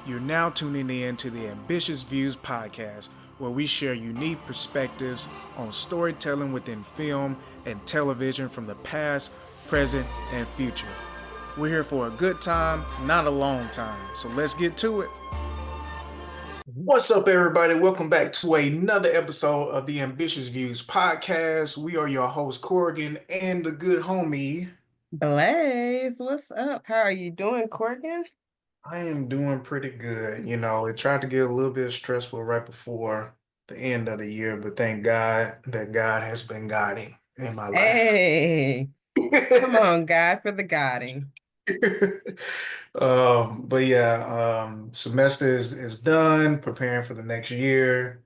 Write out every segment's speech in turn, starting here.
You're now tuning in to the Ambitious Views podcast, where we share unique perspectives on storytelling within film and television from the past, present, and future. We're here for a good time, not a long time, so let's get to it. What's up, everybody? Welcome back to another episode of the Ambitious Views podcast. We are your host, Corrigan, and the good homie. Blaze, what's up? How are you doing, Corgan? I am doing pretty good. It tried to get a little bit stressful right before the end of the year, but thank God that God has been guiding in my life. Hey, come on, God, for the guiding. But yeah, semester is done, preparing for the next year,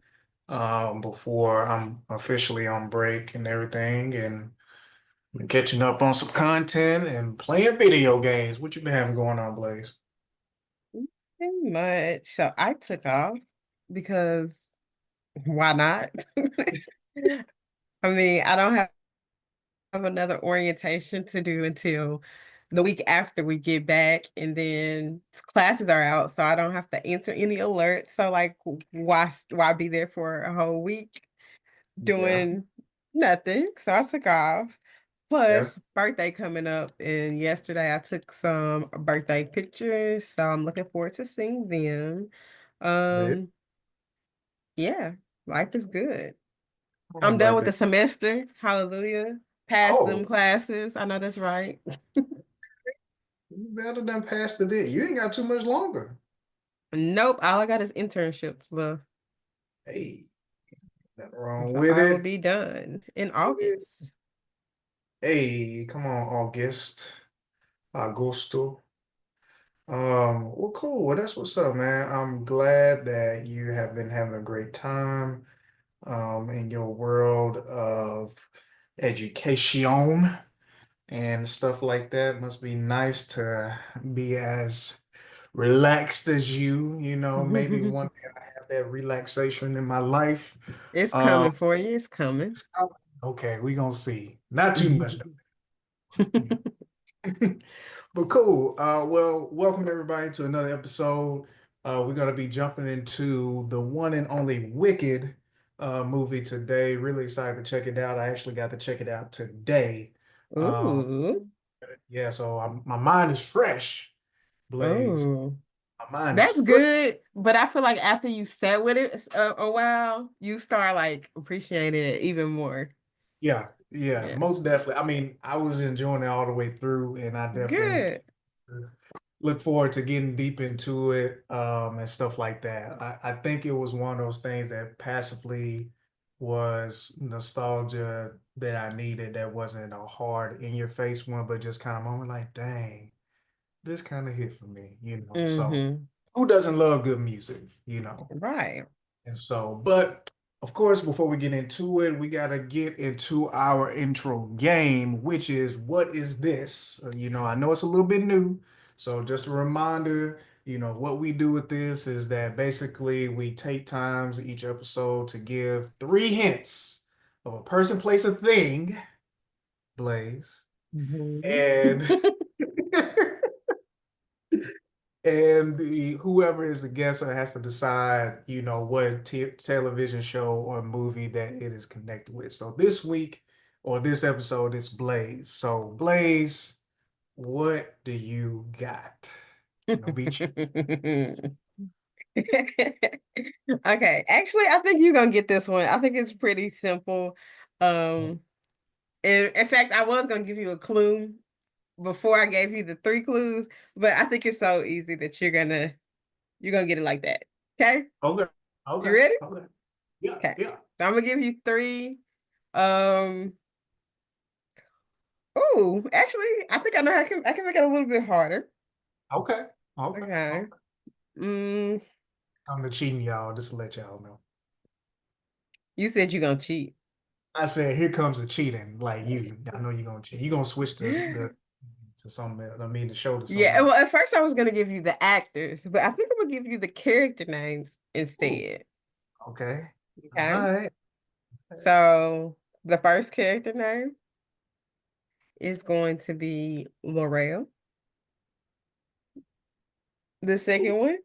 before I'm officially on break and everything, and catching up on some content and playing video games. What you been having going on, Blaze? Pretty much. So I took off because why not? I mean, I don't have another orientation to do until the week after we get back, and then classes are out, so I don't have to answer any alerts. So like, why be there for a whole week Yeah, doing nothing? So I took off. yeah. Plus, birthday coming up, and yesterday I took some birthday pictures, so I'm looking forward to seeing them. Lit. Um, yeah, life is good. My I'm done with birthday. the semester. Hallelujah. Passed them Oh, classes. I know that's right. you better than pass the day. You ain't got too much longer. Nope, all I got is internships left. Hey, nothing wrong So with I will it. be done in August. Hey, come on, Agosto. Well, cool. Well, that's what's up, man. I'm glad that you have been having a great time, in your world of education and stuff like that. Must be nice to be as relaxed as you. Maybe one day I have that relaxation in my life. It's Uh, coming for you. It's coming. okay, we gonna see. Not too much though. But cool. Well, welcome everybody to another episode. We're gonna be jumping into the one and only Wicked movie today. Really excited to check it out. I actually got to check it out today. Um, Ooh, yeah, so my mind is fresh, Blaze. ooh. My mind is That's fresh. good, but I feel like after you sat with it a while, you start like appreciating it even more. Yeah, yeah, Yeah. most definitely. I mean, I was enjoying it all the way through, and I definitely Good. look forward to getting deep into it, and stuff like that. I think it was one of those things that passively was nostalgia that I needed, that wasn't a hard in your face one, but just kind of moment like, dang, this kind of hit for me. So Mm-hmm. who doesn't love good music? Right. And so, but of course, before we get into it, we got to get into our intro game, which is what is this? I know it's a little bit new. So, just a reminder, what we do with this is that basically we take times each episode to give 3 hints of a person, place, a thing, Blaze. Mhm. And And the whoever is the guesser has to decide, what television show or movie that it is connected with. So this week or this episode is Blaze. So Blaze, what do you got? No beach. Okay. Actually, I think you're gonna get this one. I think it's pretty simple. Um, in fact, I was gonna give you a clue before I gave you the three clues, but I think it's so easy that you're gonna get it like that. Okay? Okay. You Okay. ready? Okay. Yeah. Okay. Yeah. So I'm gonna give you three. Um, oh, actually, I think I know how I can make it a little bit harder. Okay. Okay. Okay. Okay. Mm, I'm the cheating y'all, just to let y'all know. you said you're gonna cheat. I said, here comes the cheating. Like you. I know you're gonna cheat. You're gonna switch the to something else. I mean the show to something Yeah, else. well, at first I was gonna give you the actors, but I think I'm gonna give you the character names Ooh, instead. okay. All Okay. right. So the first character name is going to be L'Oreal. The second one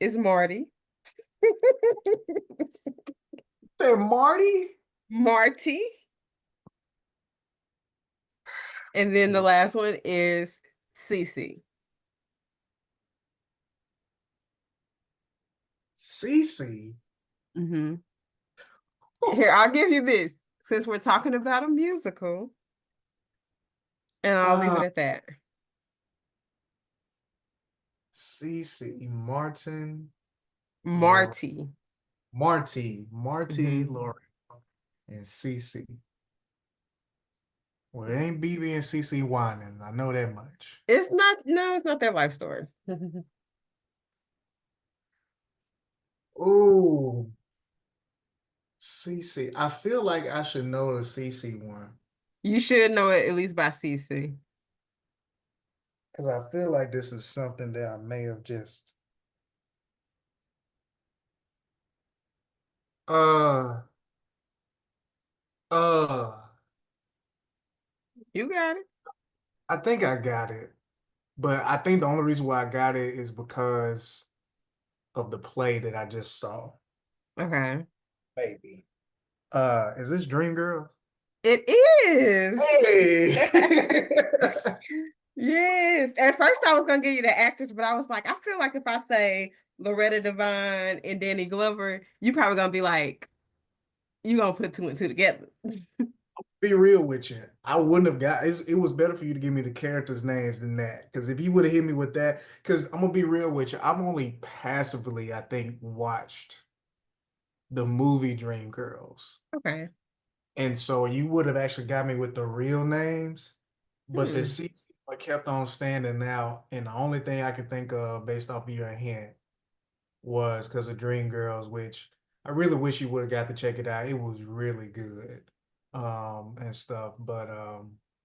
is Marty. Say Marty? Marty. And then the last one is Cece. Cece. Mm-hmm. Here, I'll give you this since we're talking about a musical, and I'll leave it uh at that. Cece Martin Laurel Marty. Marty Mm-hmm. Laurel and Cece. Well, it ain't BB and Cece whining. I know that much. It's not, no, it's not their life story. Ooh, Cece. I feel like I should know the Cece one You should know it at least by Cece. because I feel like this is something that I may have just. Uh, uh. You got it. I think I got it, but I think the only reason why I got it is because of the play that I just saw. Okay. Maybe. Is this Dreamgirls? It is. Hey! Yes. At first, I was gonna give you the actors, but I was like, I feel like if I say Loretta Devine and Danny Glover, you probably gonna be like, you gonna put two and two together. Be real with you. I wouldn't have got it was better for you to give me the characters' names than that. Because if you would have hit me with that, because I'm gonna be real with you, I've only passively, I think, watched the movie Dreamgirls. Okay. And so you would have actually got me with the real names. But the Hmm. season kept on standing out, and the only thing I could think of based off of your hint was because of Dreamgirls, which I really wish you would have got to check it out. It was really good, and stuff. But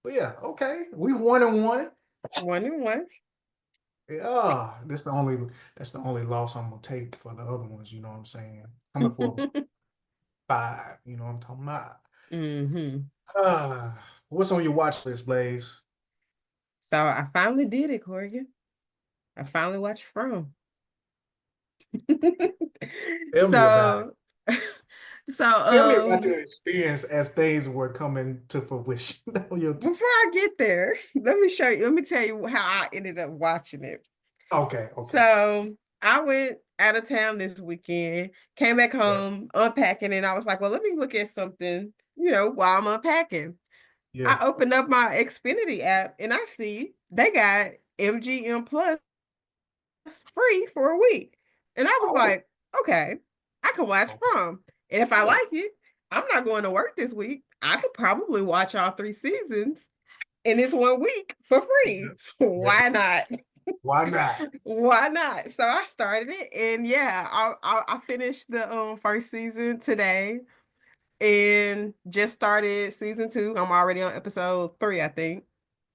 yeah, okay, we 1-1. 1-1. Yeah, that's the only loss I'm gonna take for the other ones. You know what I'm saying? Coming for a five. You know what I'm talking about? Hmm. What's on your watch list, Blaze? So I finally did it, Corrigan. I finally watched From. Tell me about it. So, so Tell me about your experience as things were coming to fruition on your before I get there, let me show you. Let me tell you how I ended up watching it. Okay, okay. So I went out of town this weekend, came back Yeah, home, unpacking, and I was like, well, let me look at something, while I'm unpacking. yeah. I opened up my Xfinity app and I see they got MGM Plus free for a week. And I was Oh, like, okay, I can watch okay. From. And if I Yeah, like it, I'm not going to work this week. I could probably watch all three seasons in this 1 week for yeah, free. yeah. Why not? Why not? Why not? So I started it, and yeah, I finished the first season today, and just started season two. I'm already on episode 3, I think.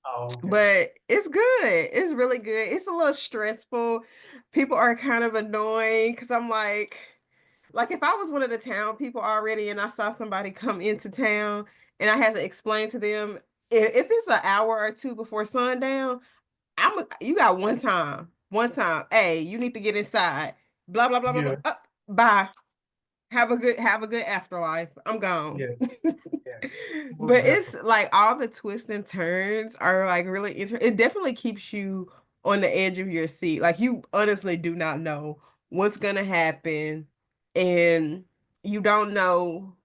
Oh, okay. But it's good. It's really good. It's a little stressful. People are kind of annoying because I'm like if I was one of the town people already and I saw somebody come into town and I had to explain to them if it's an hour or two before sundown, you got one time. Hey, you need to get inside. Blah blah blah blah blah. Yeah, Bye. Have a good afterlife. I'm gone. yes, yes. Most But it's definitely. like all the twists and turns are like really it definitely keeps you on the edge of your seat. Like you honestly do not know what's gonna happen, and you don't know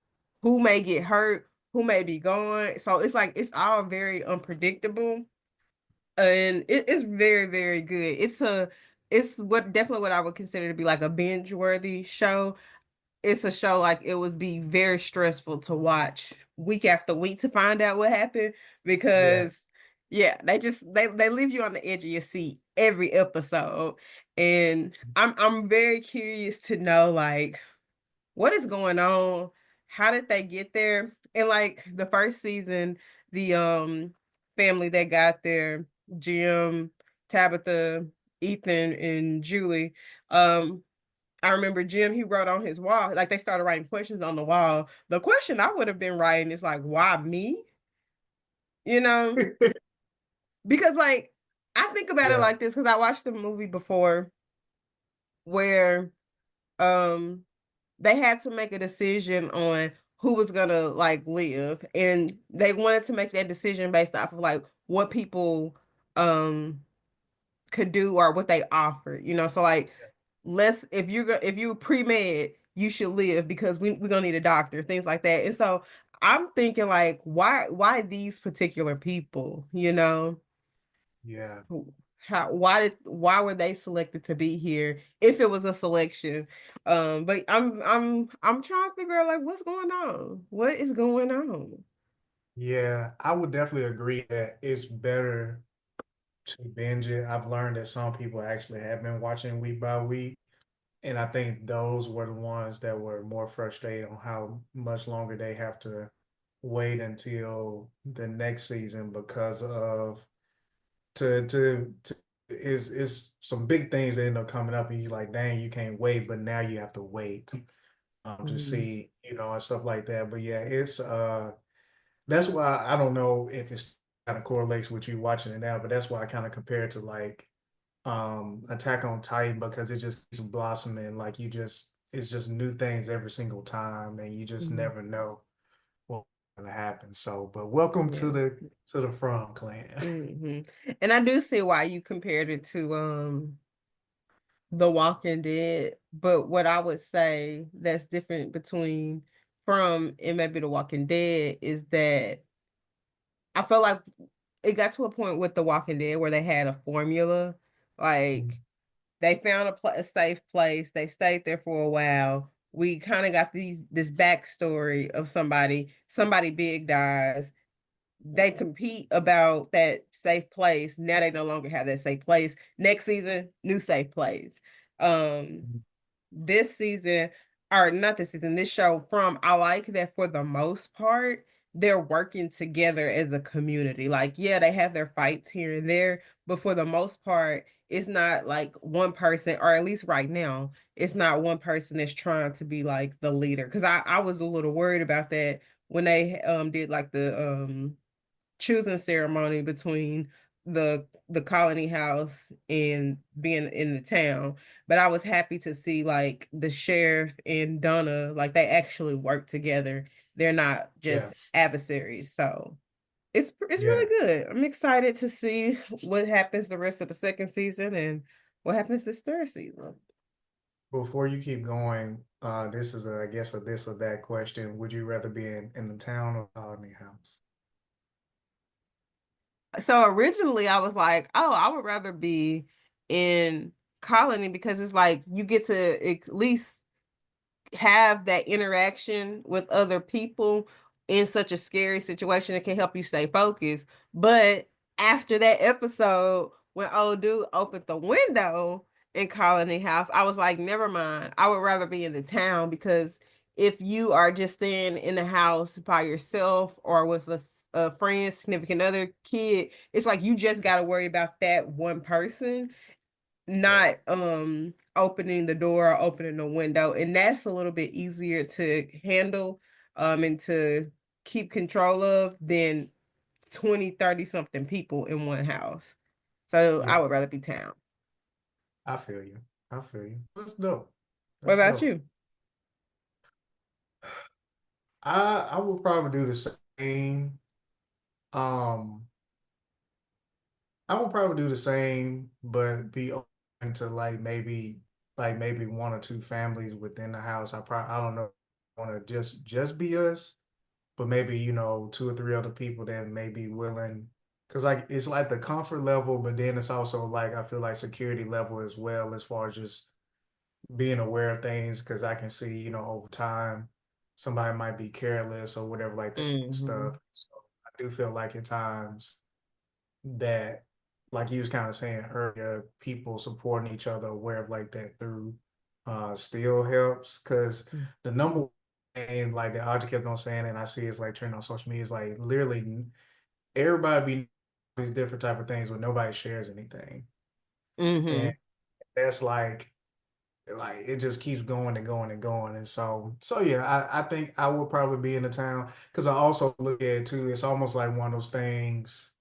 who may get hurt, who may be gone. So it's like it's all very unpredictable, and it's very very good. It's what definitely what I would consider to be like a binge worthy show. It's a show like it would be very stressful to watch week after week to find out what happened, Yeah, because yeah, they leave you on the edge of your seat every episode, and I'm very curious to know like what is going on, how did they get there, and like the first season, the family that got there, Jim, Tabitha, Ethan, and Julie. I remember Jim, he wrote on his wall, like they started writing questions on the wall. The question I would have been writing is like, why me? You know? Because like I think about it yeah, like this, because I watched the movie before where um they had to make a decision on who was gonna like live, and they wanted to make that decision based off of like what people um could do or what they offered, you know. So like, let's if you pre-med, you should live because we're gonna need a doctor, things like that. And so I'm thinking like, why these particular people, you know? Yeah. How why were they selected to be here if it was a selection? But I'm trying to figure out like what's going on. What is going on? Yeah, I would definitely agree that it's better to binge it. I've learned that some people actually have been watching week by week, and I think those were the ones that were more frustrated on how much longer they have to wait until the next season because of to is some big things that end up coming up and you're like, dang, you can't wait, but now you have to wait to Mhm. see, and stuff like that. But yeah, it's that's why I don't know if it's kind of correlates with you watching it now, but that's why I kind of compare it to like Attack on Titan because it just keeps blossoming. Like it's just new things every single time, and you just Mhm. never know what's gonna happen. So, but welcome Yeah. to the From Clan. Hmm. And I do see why you compared it to The Walking Dead, but what I would say that's different between From and maybe The Walking Dead is that I felt like it got to a point with The Walking Dead where they had a formula. Like they found a safe place. They stayed there for a while. We kind of got this backstory of somebody big dies. They compete about that safe place. Now they no longer have that safe place. Next season, new safe place. Um, this season, or not this season, this show From, I like that for the most part, they're working together as a community. Like, yeah, they have their fights here and there, but for the most part, it's not like one person, or at least right now, it's not one person that's trying to be like the leader. Because I was a little worried about that when they did like the choosing ceremony between the colony house and being in the town. But I was happy to see like the sheriff and Donna, like they actually work together. They're not Yeah, just adversaries. So it's yeah. really good. I'm excited to see what happens the rest of the second season and what happens this third season. Before you keep going, this is I guess a this or that question. Would you rather be in the town or colony house? So originally I was like, oh, I would rather be in colony because it's like you get to at least have that interaction with other people in such a scary situation. It can help you stay focused. But after that episode, when old dude opened the window in Colony House, I was like, never mind. I would rather be in the town because if you are just staying in the house by yourself or with a friend, significant other, kid, it's like you just got to worry about that one person, Yeah, not opening the door or opening the window, and that's a little bit easier to handle and to keep control of than 20, 30 something people in one house. So I yeah. would rather be town. I feel you. I feel you. That's dope. What That's about dope. you? I would probably do the same. Um, I would probably do the same, but be open to like maybe one or two families within the house. I don't know, want to just be us, but maybe two or three other people that may be willing. Because like it's like the comfort level, but then it's also like I feel like security level as well as far as just being aware of things. Because I can see over time somebody might be careless or whatever like that Hmm. stuff. So I do feel like at times that, like you was kind of saying earlier, people supporting each other, aware of like that through still helps. Because the number one thing, like that Audrey kept on saying, and I see it's like trending on social media, is like literally everybody be these different type of things, but nobody shares anything, and Hmm. that's like it just keeps going and going and going. And so yeah, I think I would probably be in the town because I also look at it too. It's almost like one of those things.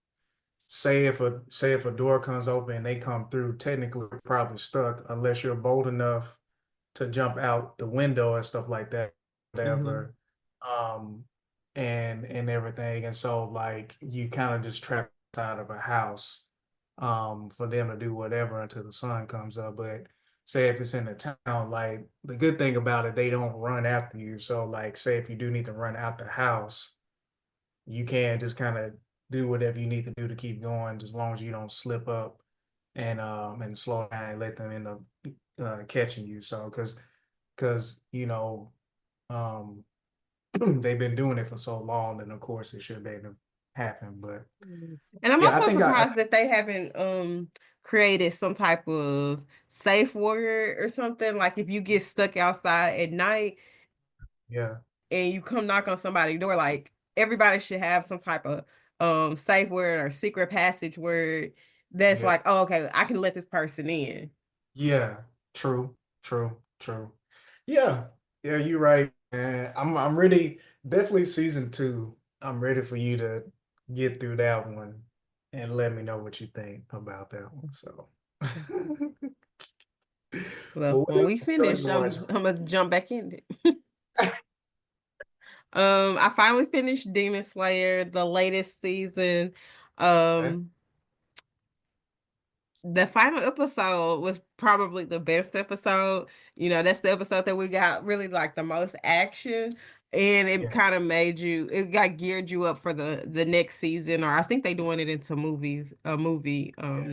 say if a door comes open and they come through, technically you're probably stuck unless you're bold enough to jump out the window and stuff like that, Hmm. whatever. Um, and everything. And so like you kind of just trapped inside of a house for them to do whatever until the sun comes up. But say if it's in the town, like the good thing about it, they don't run after you. So like say if you do need to run out the house, you can just kind of do whatever you need to do to keep going, as long as you don't slip up and slow down and let them end up catching you. So because um they've been doing it for so long, and of course it should be able to happen. But And I'm yeah, I also think I surprised that they haven't created some type of safe word or something. Like if you get stuck outside at night yeah, and you come knock on somebody's door, like everybody should have some type of safe word or secret passage word that's yeah, like, oh, okay, I can let this person in. yeah. True, true. Yeah, yeah, you're right. And I'm ready. Definitely season two. I'm ready for you to get through that one and let me know what you think about that one. So, but Well, what when else we you started finish, watching? I'm gonna jump back in it. I finally finished Demon Slayer, the latest season. Okay. Um, the final episode was probably the best episode. You know, that's the episode that we got really like the most action, and it Yes, kind of made you, it got geared you up for the next season, or I think they doing it into movies, a movie, yeah,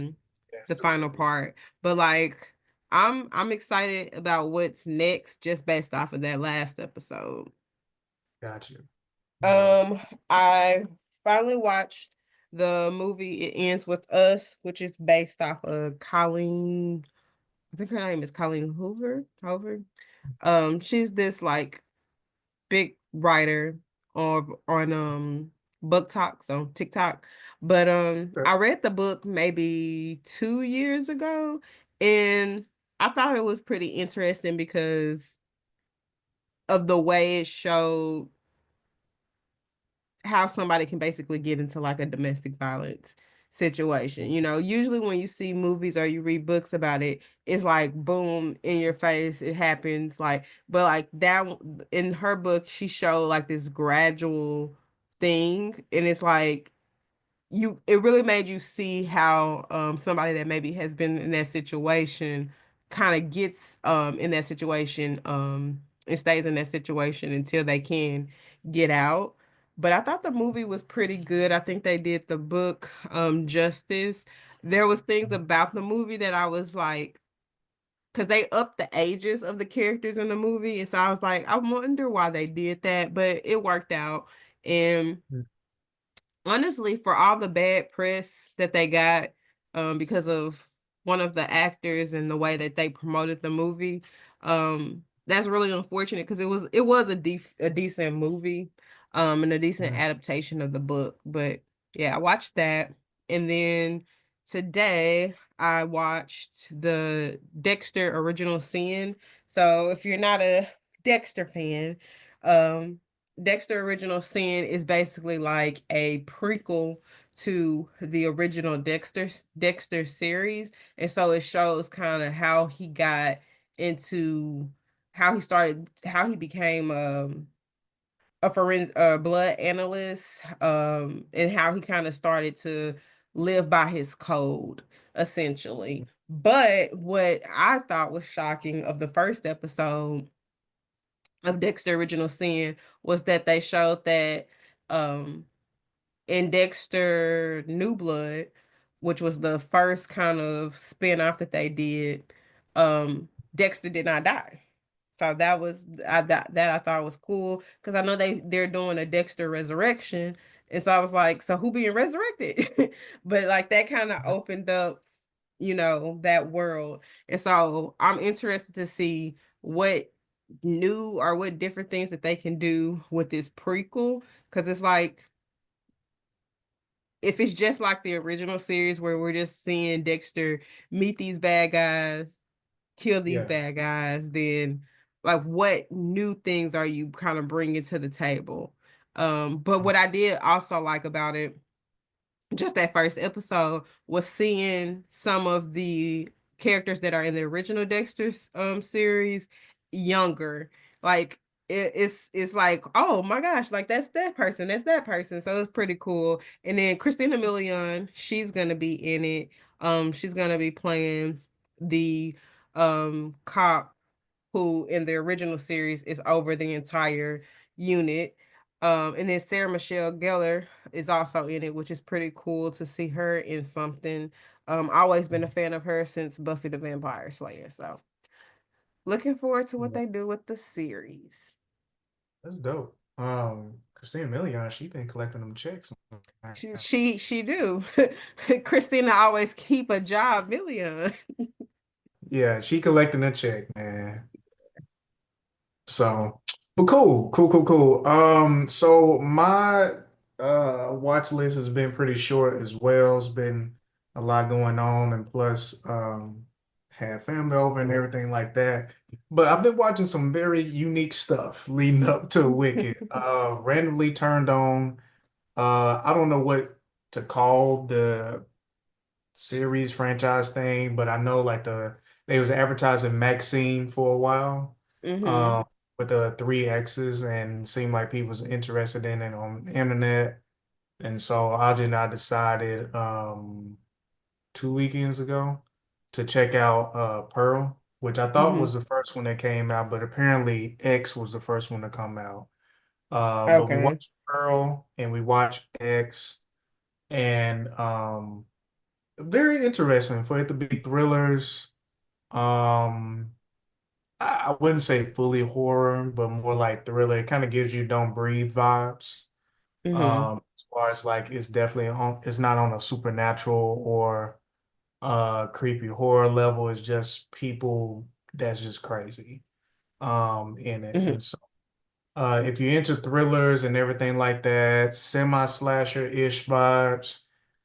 yes, the the final movie. part. But like I'm excited about what's next just based off of that last episode. Got you. Got you. Um, I finally watched the movie It Ends With Us, which is based off of Colleen. I think her name is Colleen Hoover. Hoover. She's this like big writer on Book Talks on TikTok. But Okay. I read the book maybe 2 years ago, and I thought it was pretty interesting because of the way it showed how somebody can basically get into like a domestic violence situation. You know, usually when you see movies or you read books about it, it's like boom in your face, it happens like, but like that in her book, she showed like this gradual thing, and it's like it really made you see how somebody that maybe has been in that situation kind of gets in that situation and stays in that situation until they can get out. But I thought the movie was pretty good. I think they did the book justice. There was things about the movie that I was like, because they upped the ages of the characters in the movie, and so I was like, I wonder why they did that, but it worked out. And honestly, for all the bad press that they got, because of one of the actors and the way that they promoted the movie, that's really unfortunate because it was a decent movie, and a decent Mhm. adaptation of the book. But yeah, I watched that, and then today I watched the Dexter Original Sin. So if you're not a Dexter fan, um Dexter Original Sin is basically like a prequel to the original Dexter series, and so it shows kind of how he got into how he became a blood analyst, and how he kind of started to live by his code essentially. But what I thought was shocking of the first episode of Dexter Original Sin was that they showed that um in Dexter New Blood, which was the first kind of spin-off that they did, Dexter did not die. So that I thought was cool because I know they're doing a Dexter resurrection. And so I was like, so who being resurrected? But like that kind of opened up, that world. And so I'm interested to see what new or what different things that they can do with this prequel. Because it's like, if it's just like the original series where we're just seeing Dexter meet these bad guys, kill these Yeah. bad guys, then like what new things are you kind of bringing to the table? But what I did also like about it just that first episode was seeing some of the characters that are in the original Dexter's series younger. Like it's like, oh my gosh, like that's that person. So it's pretty cool. And then Christina Milian, she's gonna be in it. She's gonna be playing the cop who in the original series is over the entire unit. And then Sarah Michelle Gellar is also in it, which is pretty cool to see her in something. Always been a fan of her since Buffy the Vampire Slayer. So looking forward to what Yeah, they do with the series. that's dope. Christina Milian, she been collecting them checks, man. She do. Christina always keep a job, million. Yeah, she collecting a check, man. So, but cool, cool, cool, cool. So my watch list has been pretty short as well. It's been a lot going on, and plus had family over and everything like that. But I've been watching some very unique stuff leading up to Wicked. Randomly turned on I don't know what to call the series franchise thing, but I know like they was advertising Maxine for a while, Mm-hmm. um, with the three X's, and seemed like people was interested in it on the internet. And so I decided 2 weekends ago to check out Pearl, which I thought Mm-hmm. was the first one that came out, but apparently X was the first one to come out. But we Okay. watched Pearl and we watched X, and very interesting for it to be thrillers. Um, I wouldn't say fully horror, but more like thriller. It kind of gives you don't breathe vibes. Mm-hmm. As far as like it's definitely on, it's not on a supernatural or creepy horror level. It's just people that's just crazy in it. Mm-hmm. And so if you're into thrillers and everything like that, semi-slasher-ish vibes,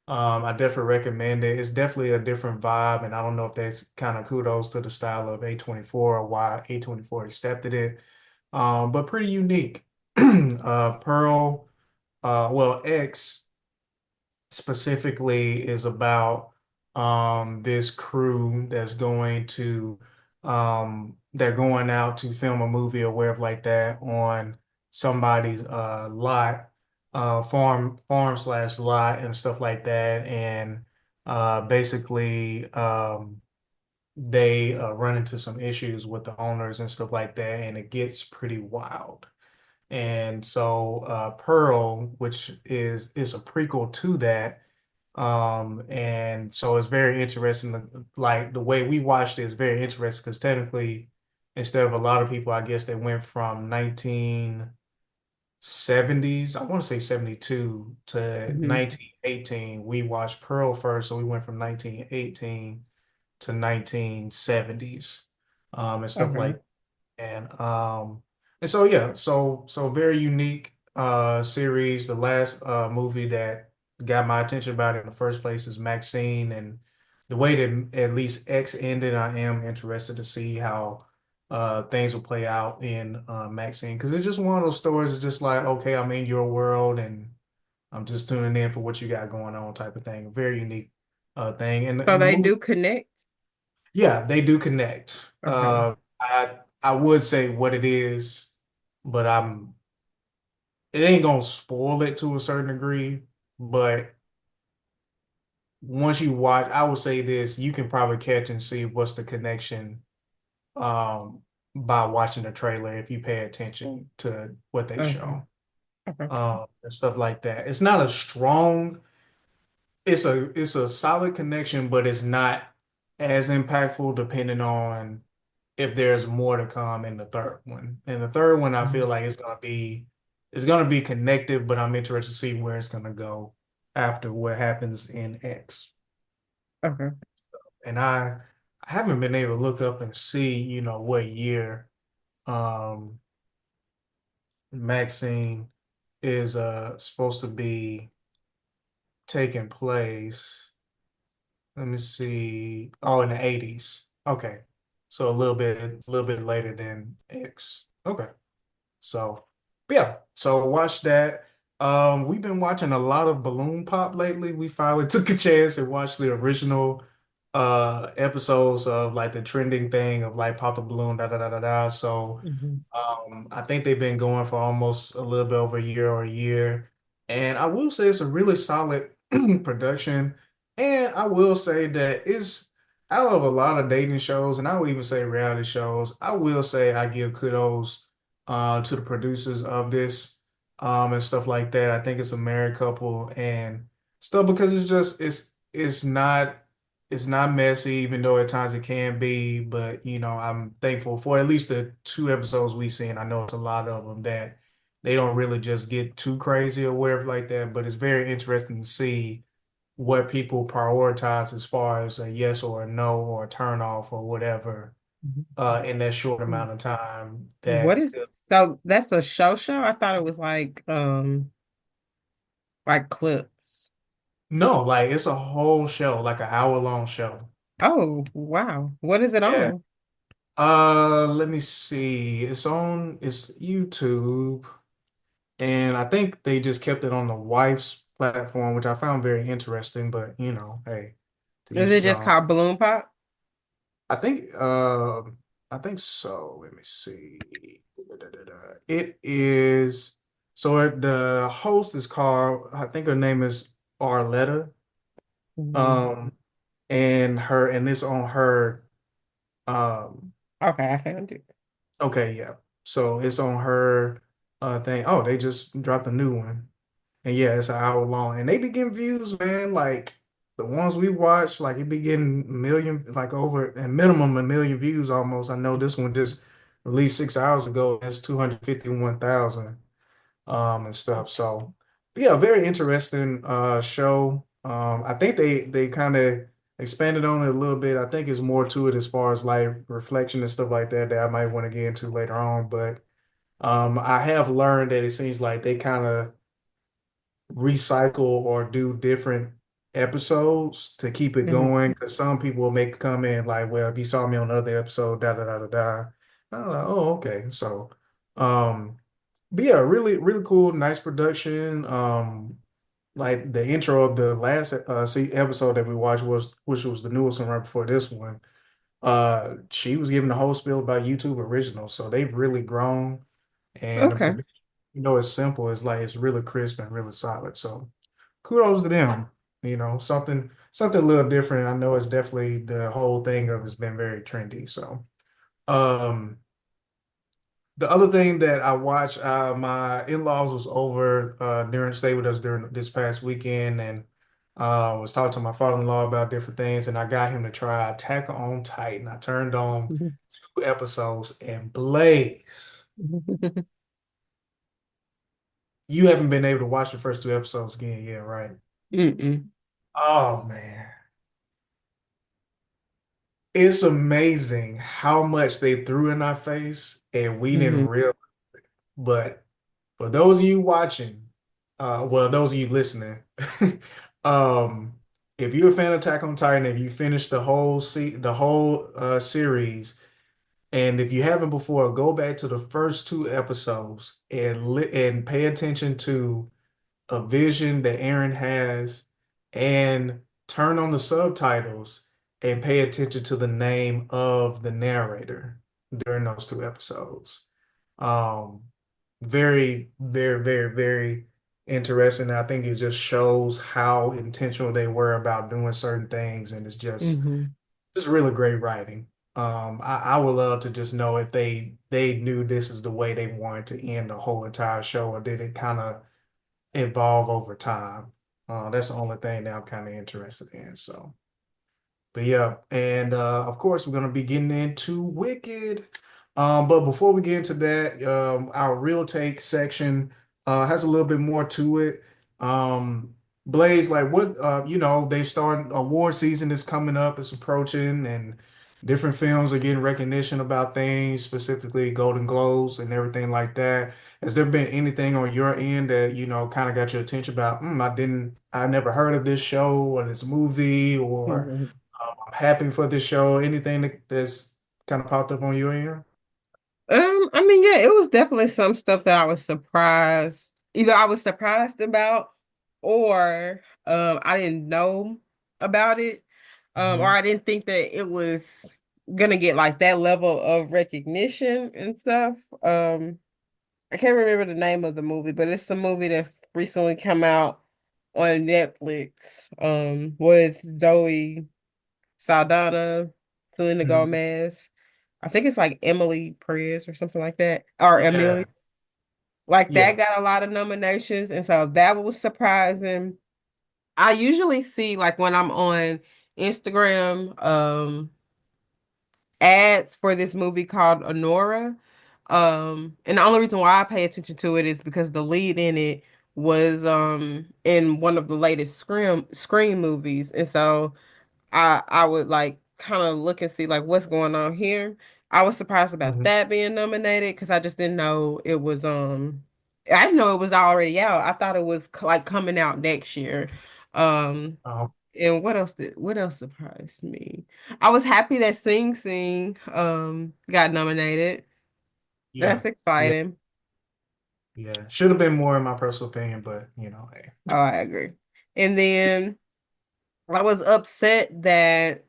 I definitely recommend it. It's definitely a different vibe, and I don't know if that's kind of kudos to the style of A24 or why A24 accepted it, but pretty unique. Pearl, well, X specifically is about this crew that's going to they're going out to film a movie or wherever like that on somebody's lot, farm slash lot and stuff like that, and basically they run into some issues with the owners and stuff like that, and it gets pretty wild. And so Pearl, which is a prequel to that, and so it's very interesting. Like the way we watched it is very interesting because technically, instead of a lot of people, I guess they went from 1970s, I want to say 72 to Mm-hmm. 1918. We watched Pearl first, so we went from 1918 to 1970s, and stuff Okay. like and so yeah, so very unique series. The last movie that got my attention about it in the first place is Maxine, and the way that at least X ended, I am interested to see how things will play out in Maxine, because it's just one of those stories. It's just like, okay, I'm in your world and I'm just tuning in for what you got going on type of thing. Very unique thing. So And the they movie, do connect. yeah, they do connect. Okay. I would say what it is, but it ain't gonna spoil it to a certain degree. But once you watch, I would say this, you can probably catch and see what's the connection um by watching the trailer if you pay attention to what they Okay. show. Okay. And stuff like that. It's not a strong, it's a solid connection, but it's not as impactful depending on if there's more to come in the third one. And the third one, I feel Mhm. like it's gonna be connected, but I'm interested to see where it's gonna go after what happens in X. Okay. And I haven't been able to look up and see, what year um Maxine is supposed to be taking place. Let me see. Oh, in the 80s. Okay. So a little bit later than X. Okay. So, yeah. So watch that. We've been watching a lot of Balloon Pop lately. We finally took a chance and watched the original episodes of like the trending thing of like Pop the Balloon, da da da da da. So Mhm. I think they've been going for almost a little bit over a year or a year. And I will say it's a really solid production. And I will say that it's out of a lot of dating shows, and I would even say reality shows, I will say I give kudos to the producers of this and stuff like that. I think it's a married couple and stuff because it's not messy, even though at times it can be. But I'm thankful for at least the two episodes we've seen. I know it's a lot of them that they don't really just get too crazy or whatever like that. But it's very interesting to see what people prioritize as far as a yes or a no or a turn off or whatever in that short Mhm. amount of time. What That is so that's a show? I thought it was like clips. no, like it's a whole show, like an hour long show. Oh, wow. What is it Yeah. on? Let me see. It's YouTube, and I think they just kept it on the wife's platform, which I found very interesting, but hey, to Is each it his just own. called Balloon Pop? I think I think so. Let me see. It is the host is called, I think her name is Arletta. Mhm. Um and it's on her um Okay, I found it. okay, yeah. So it's on her thing. Oh, they just dropped a new one. And yeah, it's an hour long. And they be getting views, man. Like the ones we watch, like it be getting a million, like over a minimum a million views almost. I know this one just released 6 hours ago. It's 251,000 and stuff. So but yeah, very interesting show. I think they kind of expanded on it a little bit. I think it's more to it as far as like reflection and stuff like that that I might want to get into later on. But I have learned that it seems like they kind of recycle or do different episodes to keep it Mhm. going. Because some people will make a comment like, "Well, if you saw me on the other episode, da da da da da." I'm like, "Oh, okay." So, um, but yeah, really, really cool, nice production. Like the intro of the last episode that we watched was, which was the newest one right before this one. She was giving the whole spiel about YouTube originals, so they've really grown, and the Okay. production, it's simple. It's like it's really crisp and really solid. So kudos to them. Something a little different. I know it's definitely the whole thing of it's been very trendy. So, um, the other thing that I watched, my in-laws was over during stay with us during this past weekend, and was talking to my father-in-law about different things, and I got him to try Attack on Titan. I turned on Mhm. 2 episodes, and Blaze, you haven't been able to watch the first 2 episodes again yet, right? Mm-mm. Oh man. It's amazing how much they threw in our face and we didn't Mhm. realize. But for those of you watching, well, those of you listening, um, if you're a fan of Attack on Titan, if you finished the whole series, and if you haven't before, go back to the first 2 episodes and pay attention to a vision that Aaron has and turn on the subtitles and pay attention to the name of the narrator during those 2 episodes. Um, very, very, very, very interesting. I think it just shows how intentional they were about doing certain things, and it's Mhm. just really great writing. I would love to just know if they knew this is the way they wanted to end the whole entire show, or did it kind of evolve over time. That's the only thing that I'm kind of interested in. So, but yeah, and of course we're gonna be getting into Wicked. But before we get into that, our real take section has a little bit more to it. Blaze, like what they start award season is coming up, it's approaching, and different films are getting recognition about things, specifically Golden Globes and everything like that. Has there been anything on your end that kind of got your attention about, I never heard of this show or this movie, or Mhm. I'm happy for this show. Anything that's kind of popped up on your end? I mean, yeah, it was definitely some stuff that I was surprised. either I was surprised about or I didn't know about it. Or Hmm. I didn't think that it was gonna get like that level of recognition and stuff. I can't remember the name of the movie, but it's a movie that's recently come out on Netflix, with Zoe Saldana, Selena Hmm. Gomez. I think it's like Emily Perez or something like that, or Amelia. Yeah, Like that yeah. got a lot of nominations, and so that was surprising. I usually see like when I'm on Instagram, ads for this movie called Honora. And the only reason why I pay attention to it is because the lead in it was in one of the latest Scream movies. And so I would like kind of look and see like what's going on here. I was surprised about Hmm. that being nominated because I just didn't know it was I didn't know it was already out. I thought it was like coming out next year. Um Oh, and what else surprised me? I was happy that Sing Sing got nominated. yeah, That's yeah, exciting. yeah. Should have been more in my personal opinion, but hey. Oh, I agree. And then I was upset that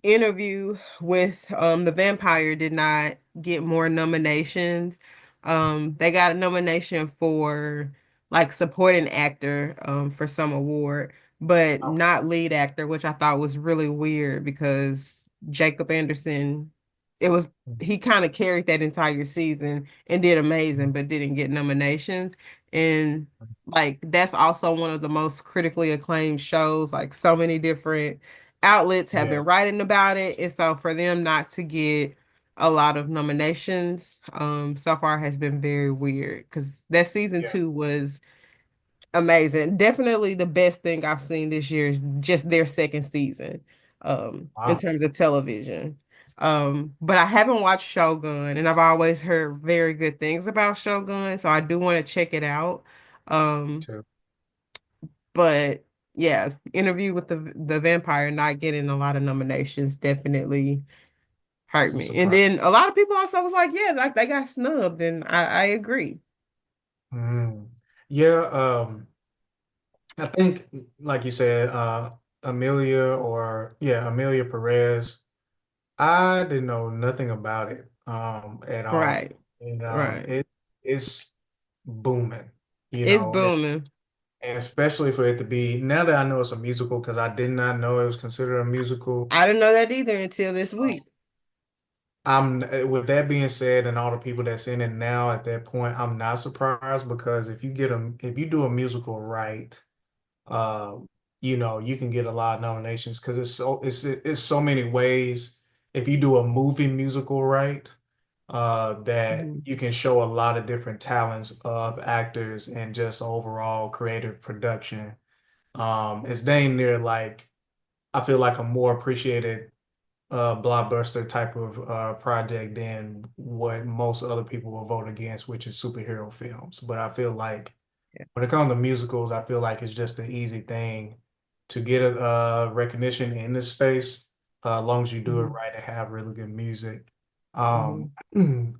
Interview with the Vampire did not get more nominations. They got a nomination for like supporting actor for some award, but Oh, not lead actor, which I thought was really weird because Jacob Anderson, it was he kind of carried that entire season and did amazing, but didn't get nominations. And like that's also one of the most critically acclaimed shows, like so many different outlets have yeah, been writing about it, and so for them not to get a lot of nominations so far has been very weird because that season yeah. two was amazing. Definitely the best thing I've seen this year is just their second season in Wow. terms of television. But I haven't watched Shogun, and I've always heard very good things about Shogun, so I do want to check it out. Um Too. but yeah, Interview with the Vampire not getting a lot of nominations definitely hurt It's a me. And surprise. then a lot of people also was like, yeah, like they got snubbed, and I agree. Mm. Yeah, I think, like you said, Amelia Perez. I didn't know nothing about it at all. Right. And Right. it's booming, It's and booming. especially for it to be now that I know it's a musical, because I did not know it was considered a musical. I didn't know that either until this week. I'm with that being said, and all the people that's in it now at that point, I'm not surprised, because if you do a musical right, uh, you can get a lot of nominations, because it's so many ways. If you do a movie musical right, that Mhm. you can show a lot of different talents of actors and just overall creative production. It's dang near like, I feel like, a more appreciated blockbuster type of project than what most other people will vote against, which is superhero films. But I feel like Yeah. when it comes to musicals, I feel like it's just an easy thing to get a recognition in this space, as long as you do it Mhm. right and have really good music. Mhm.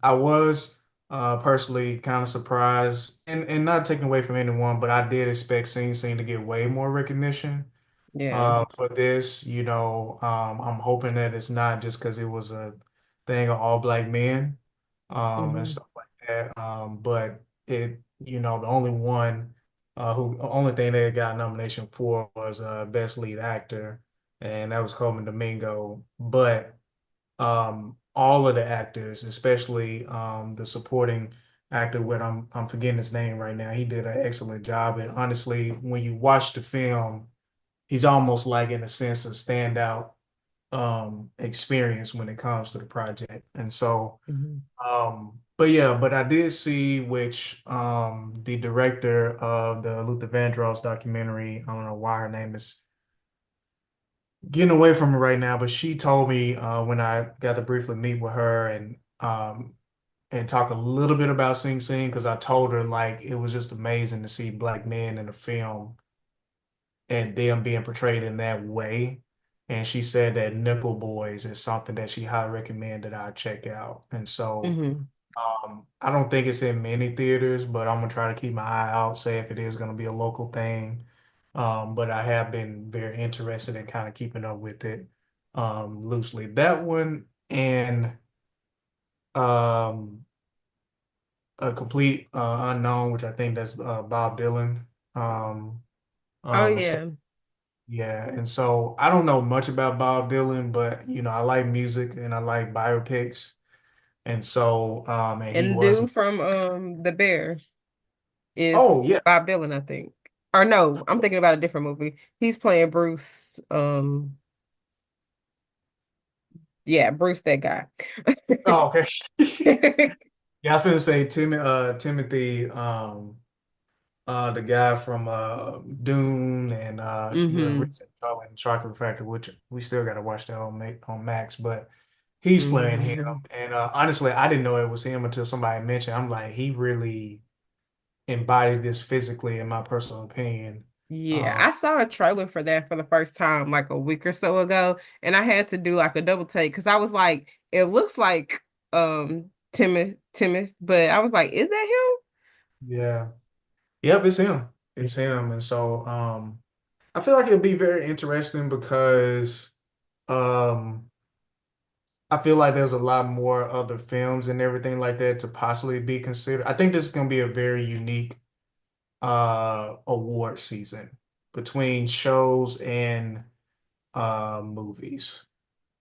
I was personally kind of surprised, and not taking away from anyone, but I did expect Sing Sing to get way more recognition Yeah. for this. I'm hoping that it's not just because it was a thing of all black men and Mhm. stuff like that. But the only thing they got nomination for was best lead actor, and that was Coleman Domingo. But all of the actors, especially the supporting actor, what I'm forgetting his name right now, he did an excellent job. And honestly, when you watch the film, he's almost like, in a sense, a standout experience when it comes to the project. And so, Mhm. but I did see, which the director of the Luther Vandross documentary, I don't know why her name is getting away from me right now, but she told me when I got to briefly meet with her and talk a little bit about Sing Sing, because I told her, like, it was just amazing to see black men in a film and them being portrayed in that way. And she said that Nickel Boys is something that she highly recommended I check out. And so Mhm. I don't think it's in many theaters, but I'm gonna try to keep my eye out, say if it is gonna be a local thing. But I have been very interested in kind of keeping up with it loosely. That one and um a complete unknown, which I think that's Bob Dylan. Um, Oh and so yeah. yeah, and so I don't know much about Bob Dylan, but I like music and I like biopics, and so and he And was. dude from The Bear is Oh yeah. Bob Dylan, I think. Or no, I'm thinking about a different movie. He's playing Bruce. Yeah, Bruce, that guy. Oh, okay. Yeah, I was gonna say Timothy, the guy from Dune and the Hmm. recent Charlie and the Chocolate Factory, which we still got to watch that on Max, but he's playing him. Hmm. And honestly, I didn't know it was him until somebody mentioned. I'm like, he really embodied this physically, in my personal opinion. Yeah, Uh, I saw a trailer for that for the first time like a week or so ago, and I had to do like a double take because I was like, it looks like Timoth, but I was like, is that yeah, yep, it's him. It's him, and so I feel like it'll be very interesting because um. I feel like there's a lot more other films and everything like that to possibly be considered. I think this is going to be a very unique award season between shows and movies.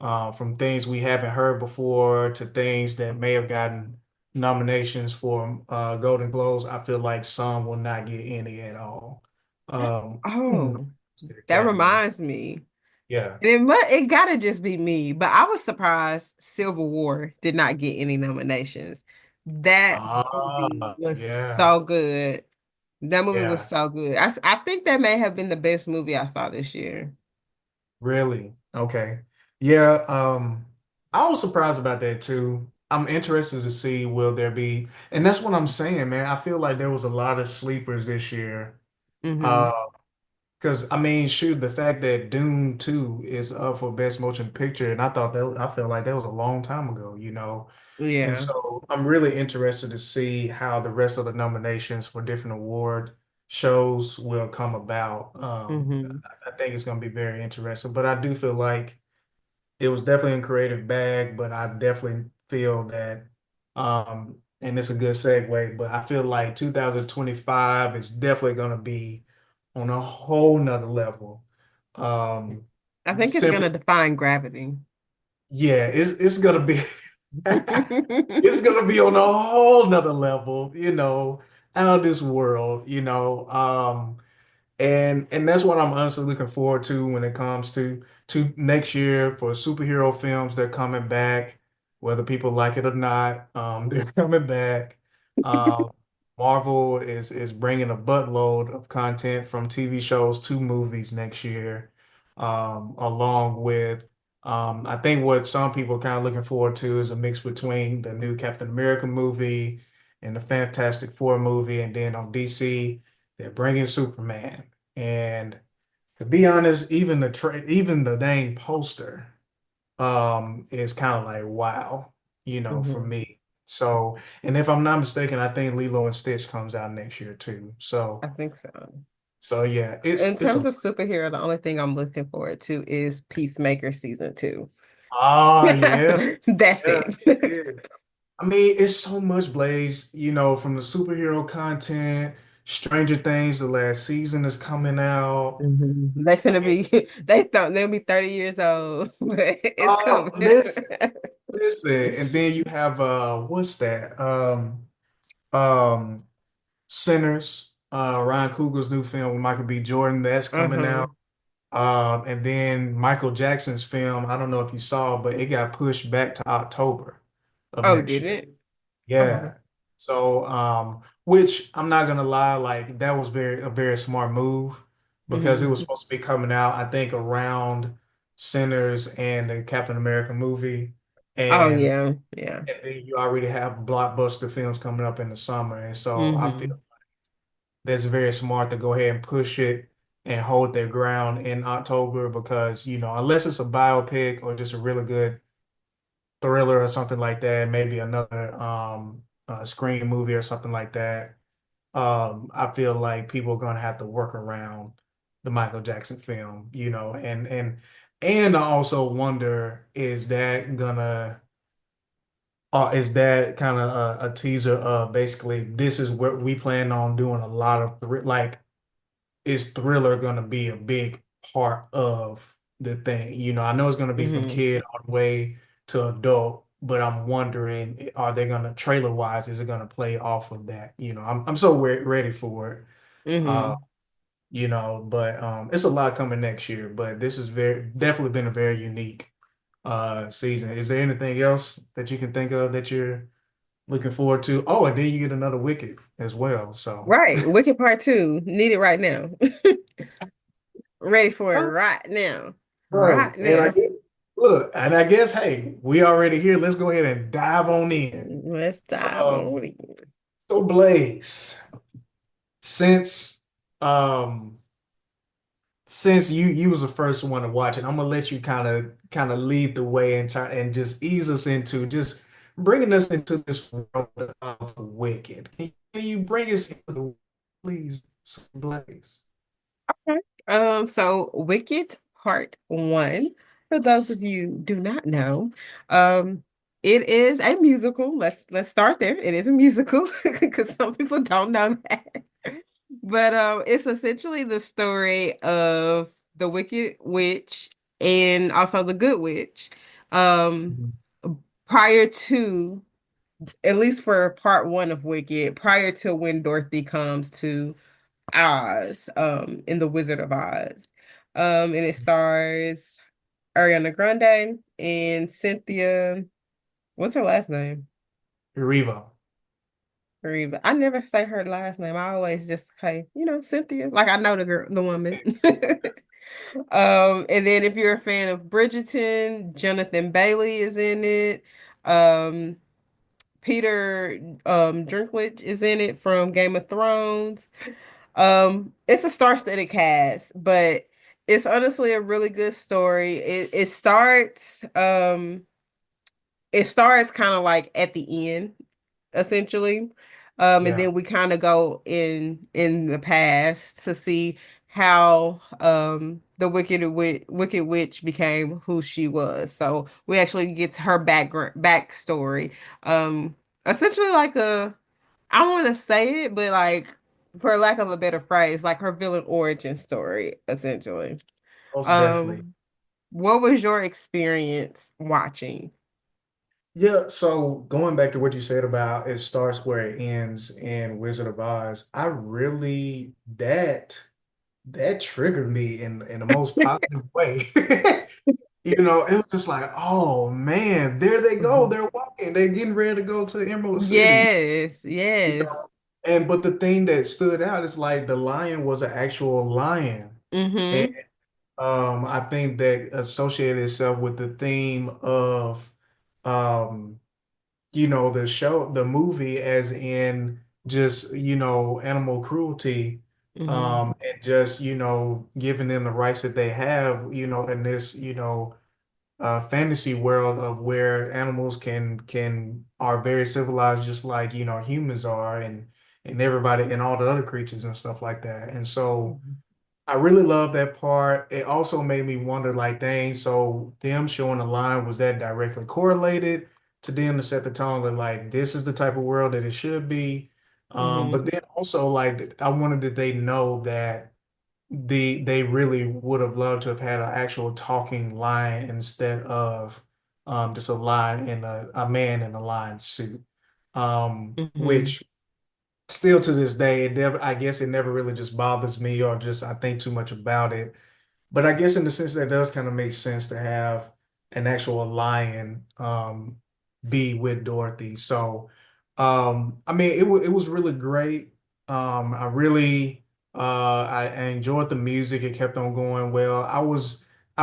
From things we haven't heard before to things that may have gotten nominations for Golden Globes. I feel like some will not get any at all. Um, him? the That Academy. reminds me. Yeah. And it gotta just be me, but I was surprised Civil War did not get any nominations. That movie was Yeah. so good. That movie was Yeah. so good. I think that may have been the best movie I saw this year. Really? Okay. Yeah, I was surprised about that too. I'm interested to see will there be, and that's what I'm saying, man. I feel like there was a lot of sleepers this year. Hmm. Uh, because I mean, shoot, the fact that Dune 2 is up for Best Motion Picture, and I felt like that was a long time ago. And Yeah. so I'm really interested to see how the rest of the nominations for different award shows will come about. Hmm. I think it's going to be very interesting, but I do feel like it was definitely a creative bag, but I definitely feel that, and it's a good segue, but I feel like 2025 is definitely going to be on a whole nother level. Um, I think it's simply, gonna define gravity. yeah, it's gonna be it's gonna be on a whole nother level, out of this world, and that's what I'm honestly looking forward to when it comes to next year for superhero films. They're coming back, whether people like it or not. They're coming back. Um, Marvel is bringing a buttload of content from TV shows to movies next year, along with I think what some people are kind of looking forward to is a mix between the new Captain America movie and the Fantastic Four movie, and then on DC they're bringing Superman. And to be honest, even the dang poster is kind of like wow, for Hmm. me. So, and if I'm not mistaken, I think Lilo and Stitch comes out next year too. I So, think so. so yeah, In it's terms a of superhero, the only thing I'm looking forward to is Peacemaker season two. yeah, That's yeah, it. yeah. I mean, it's so much Blaze, from the superhero content. Stranger Things, the last season is coming out. They finna And, be they thought they'll be 30 years old, but it's oh, coming. listen, and then you have what's that? Um Sinners, Ryan Coogler's new film with Michael B. Jordan, that's coming Uh-huh. out. And then Michael Jackson's film, I don't know if you saw, but it got pushed back to October of Oh, next did year. it? Oh. Yeah. So, which I'm not gonna lie, like that was a very smart move because it Hmm. was supposed to be coming out, I think, around Sinners and the Captain America movie. Oh And yeah. Yeah. and then you already have blockbuster films coming up in the summer. And so I feel Hmm. that's very smart to go ahead and push it and hold their ground in October because, unless it's a biopic or just a really good thriller or something like that, maybe another Scream movie or something like that, I feel like people are gonna have to work around the Michael Jackson film, and I also wonder, is that kind of a teaser of basically this is what we plan on doing a lot of like is Thriller gonna be a big part of the thing? I know it's gonna be from Mm-hmm. kid all the way to adult, but I'm wondering, are they gonna trailer wise, is it gonna play off of that? I'm so ready for it. Uh, Mm-hmm. but it's a lot coming next year, but this is very definitely been a very unique season. Is there anything else that you can think of that you're looking forward to? Oh, and then you get another Wicked as well. So Right. Wicked Part 2. Need it right now. Ready for it right now. right. Right And now. I guess, hey, we already here. Let's go ahead and dive on in. Let's dive Um, on in. so Blaze, since um since you was the first one to watch it, I'm gonna let you kind of lead the way and try and just ease us into just bringing us into this world of Wicked. Can you bring us into the please, Blaze? Okay. So Wicked Part 1, for those of you do not know, it is a musical. Let's start there. It is a musical because some people don't know that. But it's essentially the story of the Wicked Witch and also the Good Witch. Um, Mhm. prior to, at least for part one of Wicked, prior to when Dorothy comes to Oz, in The Wizard of Oz. And it stars Ariana Grande and Cynthia. What's her last name? Riva. Reba. I never say her last name. I always just say, Cynthia. Like I know the girl, the woman. And then if you're a fan of Bridgerton, Jonathan Bailey is in it. Um, Peter Dinklage is in it from Game of Thrones. It's a star-studded cast, but it's honestly a really good story. It starts kind of like at the end, essentially. And Yeah. then we kind of go in the past to see how the Wicked Witch became who she was. So we actually get her backstory. Um, essentially like I want to say it, but like for lack of a better phrase, like her villain origin story, essentially. Most definitely. Um, what was your experience watching? Yeah, so going back to what you said about it starts where it ends in Wizard of Oz, I really that triggered me in the most positive way. It was just like, oh man, there they go. Mhm. They're walking. They're getting ready to go to the Emerald City. Yes, You know, yes. but the thing that stood out is like the lion was an actual lion. And Mm-hmm. I think that associated itself with the theme of um the movie as in just, animal cruelty, Mm-hmm. and just, giving them the rights that they have, in this, fantasy world of where animals are very civilized, just like, humans are, and everybody and all the other creatures and stuff like that. And so I really love that part. It also made me wonder, like, dang, so them showing the line, was that directly correlated to them to set the tone that, like, this is the type of world that it should be? But Mm-hmm. then also, like, I wanted that they know that they really would have loved to have had an actual talking lion instead of just a lion in a man in a lion suit. Mm-hmm. Which still to this day, I guess it never really just bothers me or just I think too much about it. But I guess in the sense that does kind of make sense to have an actual lion be with Dorothy. So I mean it was really great. I really I enjoyed the music. It kept on going well. I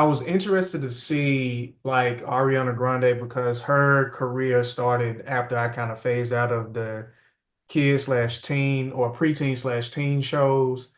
was interested to see like Ariana Grande because her career started after I kind of phased out of the kid slash teen or preteen slash teen shows.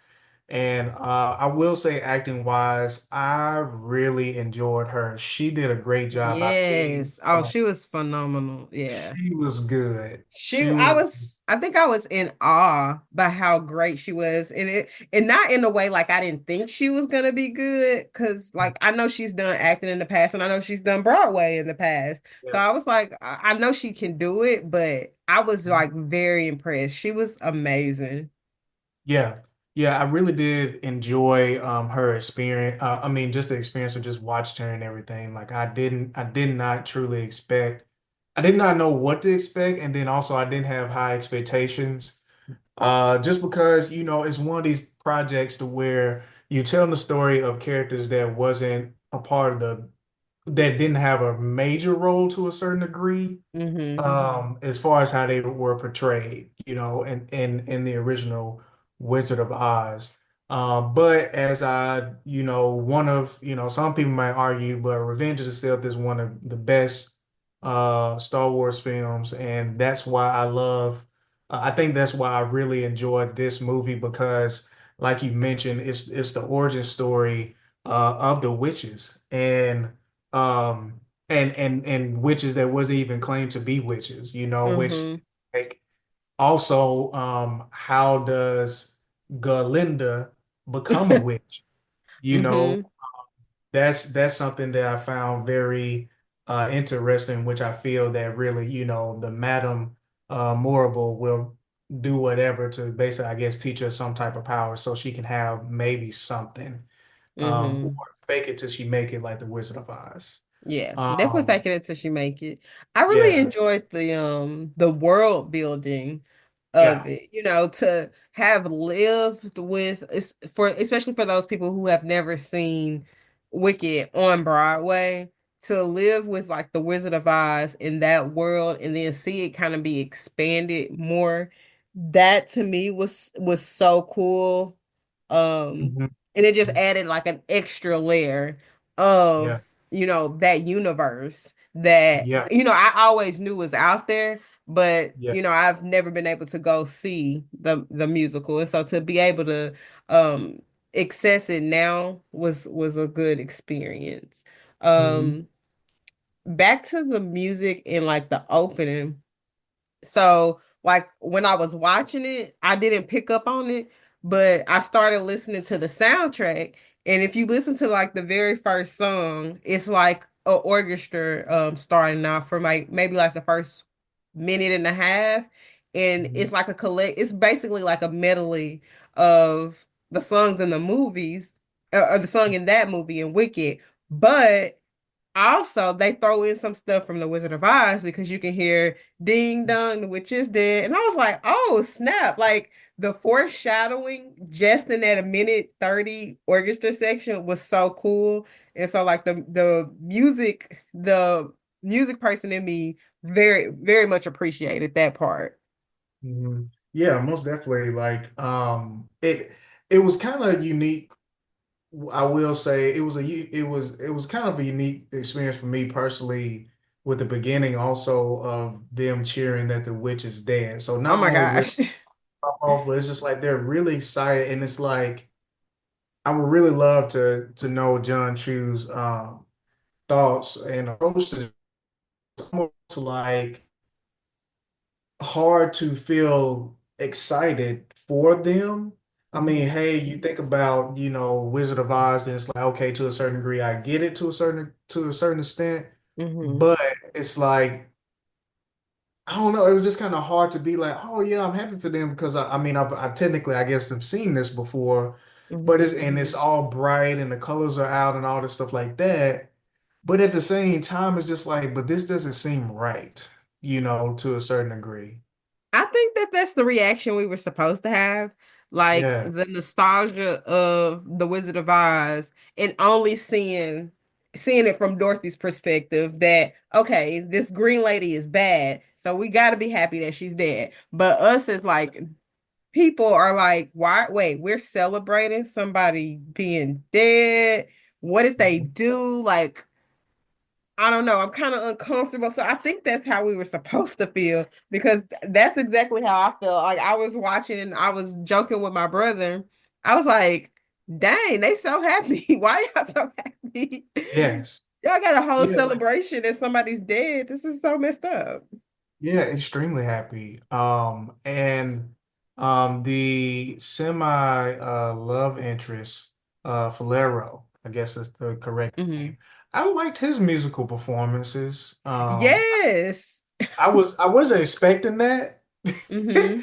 And I will say, acting wise, I really enjoyed her. She did a great job. I mean, Yes. Oh, she was phenomenal. Yeah. she was good. She, She I was, was, I think I was in awe by how great she was, and not in a way like I didn't think she was gonna be good, because like I know she's done acting in the past, and I know she's done Broadway in the past, so yeah. I was like, I know she can do it, but I was like very impressed. She was amazing. Yeah. Yeah, I really did enjoy her experience. I mean, just the experience of just watched her and everything. Like I did not truly expect, I did not know what to expect, and then also I didn't have high expectations. Just because, it's one of these projects to where you're telling the story of characters that wasn't a part of that didn't have a major role to a certain degree, Mm-hmm. as far as how they were portrayed, in the original Wizard of Oz. But as one of, some people might argue, but Revenge of the Sith is one of the best Star Wars films, and that's why I think that's why I really enjoyed this movie because, like you mentioned, it's the origin story of the witches um and witches that wasn't even claimed to be witches, which Mm-hmm. like also how does Galinda become a witch? You know, Mm-hmm. that's something that I found very interesting, which I feel that really, the Madam Morrible will do whatever to basically, I guess, teach her some type of power so she can have maybe something. Or Mm-hmm. fake it till she make it like the Wizard of Oz. Yeah, definitely Um, faking it till she make it. I really yeah, enjoyed the world building of yeah. it, to have lived with for especially for those people who have never seen Wicked on Broadway, to live with like the Wizard of Oz in that world and then see it kind of be expanded more. That to me was so cool. Mhm. And it just added like an extra layer of, Yeah, that universe that, yeah, I always knew was out there, but yeah. I've never been able to go see the musical, and so to be able to um access it now was a good experience. Mhm. um Back to the music and like the opening. So, like when I was watching it, I didn't pick up on it, but I started listening to the soundtrack. And if you listen to like the very first song, it's like a orchestra starting off for like maybe like the first minute and a half. And Mhm. it's like it's basically like a medley of the songs in the movies, or the song in that movie in Wicked. But also, they throw in some stuff from The Wizard of Oz because you can hear ding dong, the witch is dead. And I was like, oh, snap. Like the foreshadowing just in that a minute 30 orchestra section was so cool. And so like the music person in me very, very much appreciated that part. Mhm. Yeah, most definitely. Like, it was kind of unique. I will say it was kind of a unique experience for me personally with the beginning also of them cheering that the witch is dead. So Oh not my only really gosh. off, but it's just like they're really excited, and it's like I would really love to know John Chu's thoughts and approach to this. Almost like hard to feel excited for them. I mean, Mhm. hey, you think about, Wizard of Oz, and it's like, okay, to a certain degree, I get it to a certain extent, Mhm. but it's like, I don't know, it was just kind of hard to be like, oh yeah, I'm happy for them because I mean, I technically, I guess, have seen this before, but Mhm. it's all bright and the colors are out and all this stuff like that. But at the same time, it's just like, but this doesn't seem right, to a certain degree. I think that that's the reaction we were supposed to have. Like Yeah. the nostalgia of The Wizard of Oz and only seeing it from Dorothy's perspective that okay, this green lady is bad, so we got to be happy that she's dead. But us as like people are like, why? Wait, we're celebrating somebody being dead. What did they do? Like, I don't know. I'm kind of uncomfortable. So I think that's how we were supposed to feel because that's exactly how I felt. Like I was watching, I was joking with my brother. I was like, dang, they so happy. Why y'all so happy? Yes. Y'all got a whole Yeah. celebration and somebody's dead. This is so messed up. Yeah, extremely happy. And the semi love interest, Falero, I guess is the correct Hmm. name. I liked his musical performances. Yes. I wasn't expecting that, Hmm.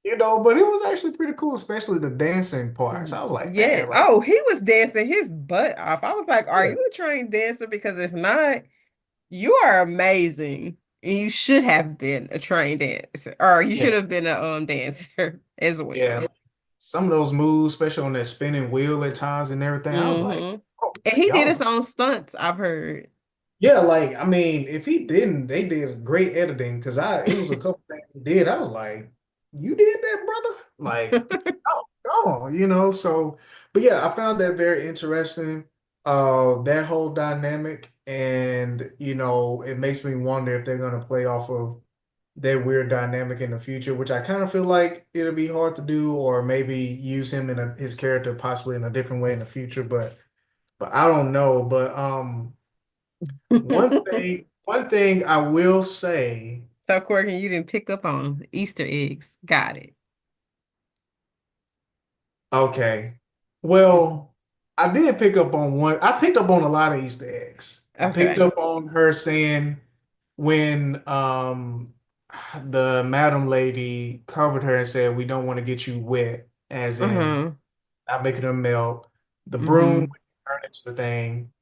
but it was actually pretty cool, especially the dancing parts. I was like, Yeah. man, like, Oh, he was dancing his butt off. I was like, are yeah, you a trained dancer? Because if not, you are amazing. And you should have been a trained dancer, or you should yeah, have been a dancer as yeah. well. Some of those moves, especially on that spinning wheel at times and everything, I was like, Hmm. oh, And he did his y'all. own stunts, I've heard. Yeah, like I mean, if he didn't, they did great editing because it was a couple things he did. I was like, you did that, brother? Like, oh, so but yeah, I found that very interesting, that whole dynamic, and it makes me wonder if they're gonna play off of that weird dynamic in the future, which I kind of feel like it'll be hard to do, or maybe use him in his character possibly in a different way in the future, but I don't know. But one thing I will say, So, Courtney, you didn't pick up on Easter eggs. Got it. okay, well, I did pick up on one. I picked up on a lot of Easter eggs. I picked Okay. up on her saying when the madam lady covered her and said, "We don't want to get you wet," as in Uh-huh. not making her melt. The broom Hmm. turned into the thing.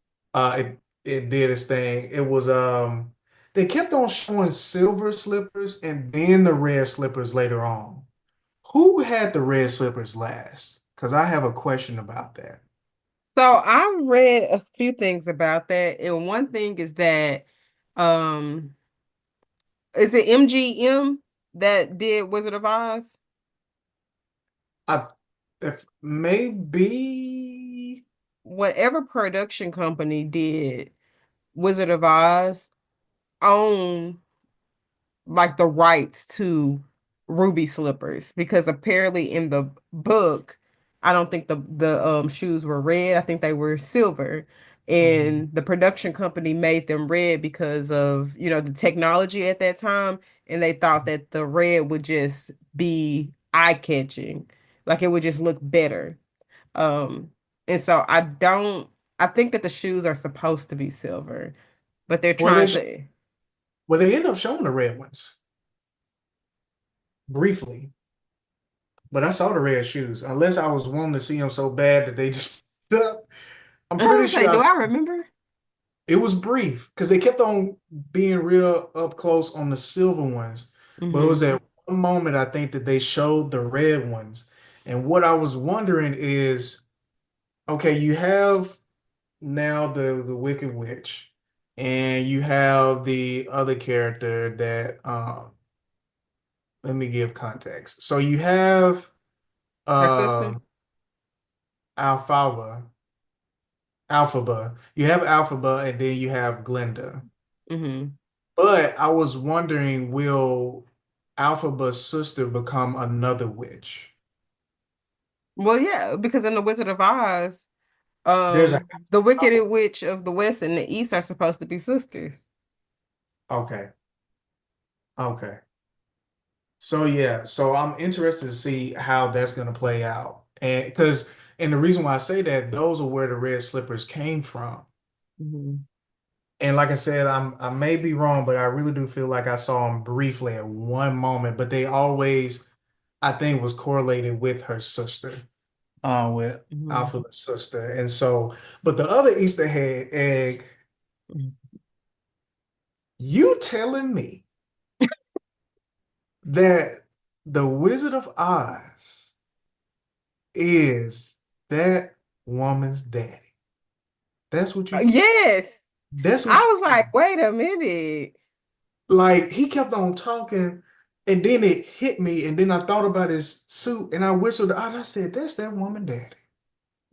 It did its thing. It was they kept on showing silver slippers and then the red slippers later on. Who had the red slippers last? Because I have a question about that. So I read a few things about that, and one thing is that, um, is it MGM that did Wizard of Oz? I if maybe Whatever production company did Wizard of Oz own like the rights to ruby slippers because apparently in the book, I don't think the shoes were red. I think they were silver. Mhm. And the production company made them red because of, the technology at that time. And they thought that the red would just be eye-catching. Like it would just look better. Um, and so I think that the shoes are supposed to be silver, but they're well trying to. they end up showing the red ones briefly, but I saw the red shoes. Unless I was wanting to see them so bad that they just I'm I pretty was sure like, do I remember? it was brief because they kept on being real up close on the silver ones. But it was Hmm. at one moment I think that they showed the red ones. And what I was wondering is, okay, you have now the Wicked Witch, and you have the other character that let me give context. So you have Her sister? um Alphaba, Alphaba. You have Alphaba, and then you have Glinda. Hmm. But I was wondering, will Alphaba's sister become another witch? Well, yeah, because in the Wizard of Oz, There's a the Wicked Witch of the West and the East are supposed to be sisters. okay, okay. So yeah, so I'm interested to see how that's gonna play out. And the reason why I say that, those are where the red slippers came from. Hmm. And like I said, I may be wrong, but I really do feel like I saw them briefly at one moment, but they always, I think, was correlated with her sister, with Hmm. Alpha's sister. And so, but the other Easter egg, you telling me that the Wizard of Oz is that woman's daddy. That's what you, Yes. that's what I you, was like, wait a minute. like he kept on talking, and then it hit me, and then I thought about his suit, and I whistled out. I said, "That's that woman, daddy."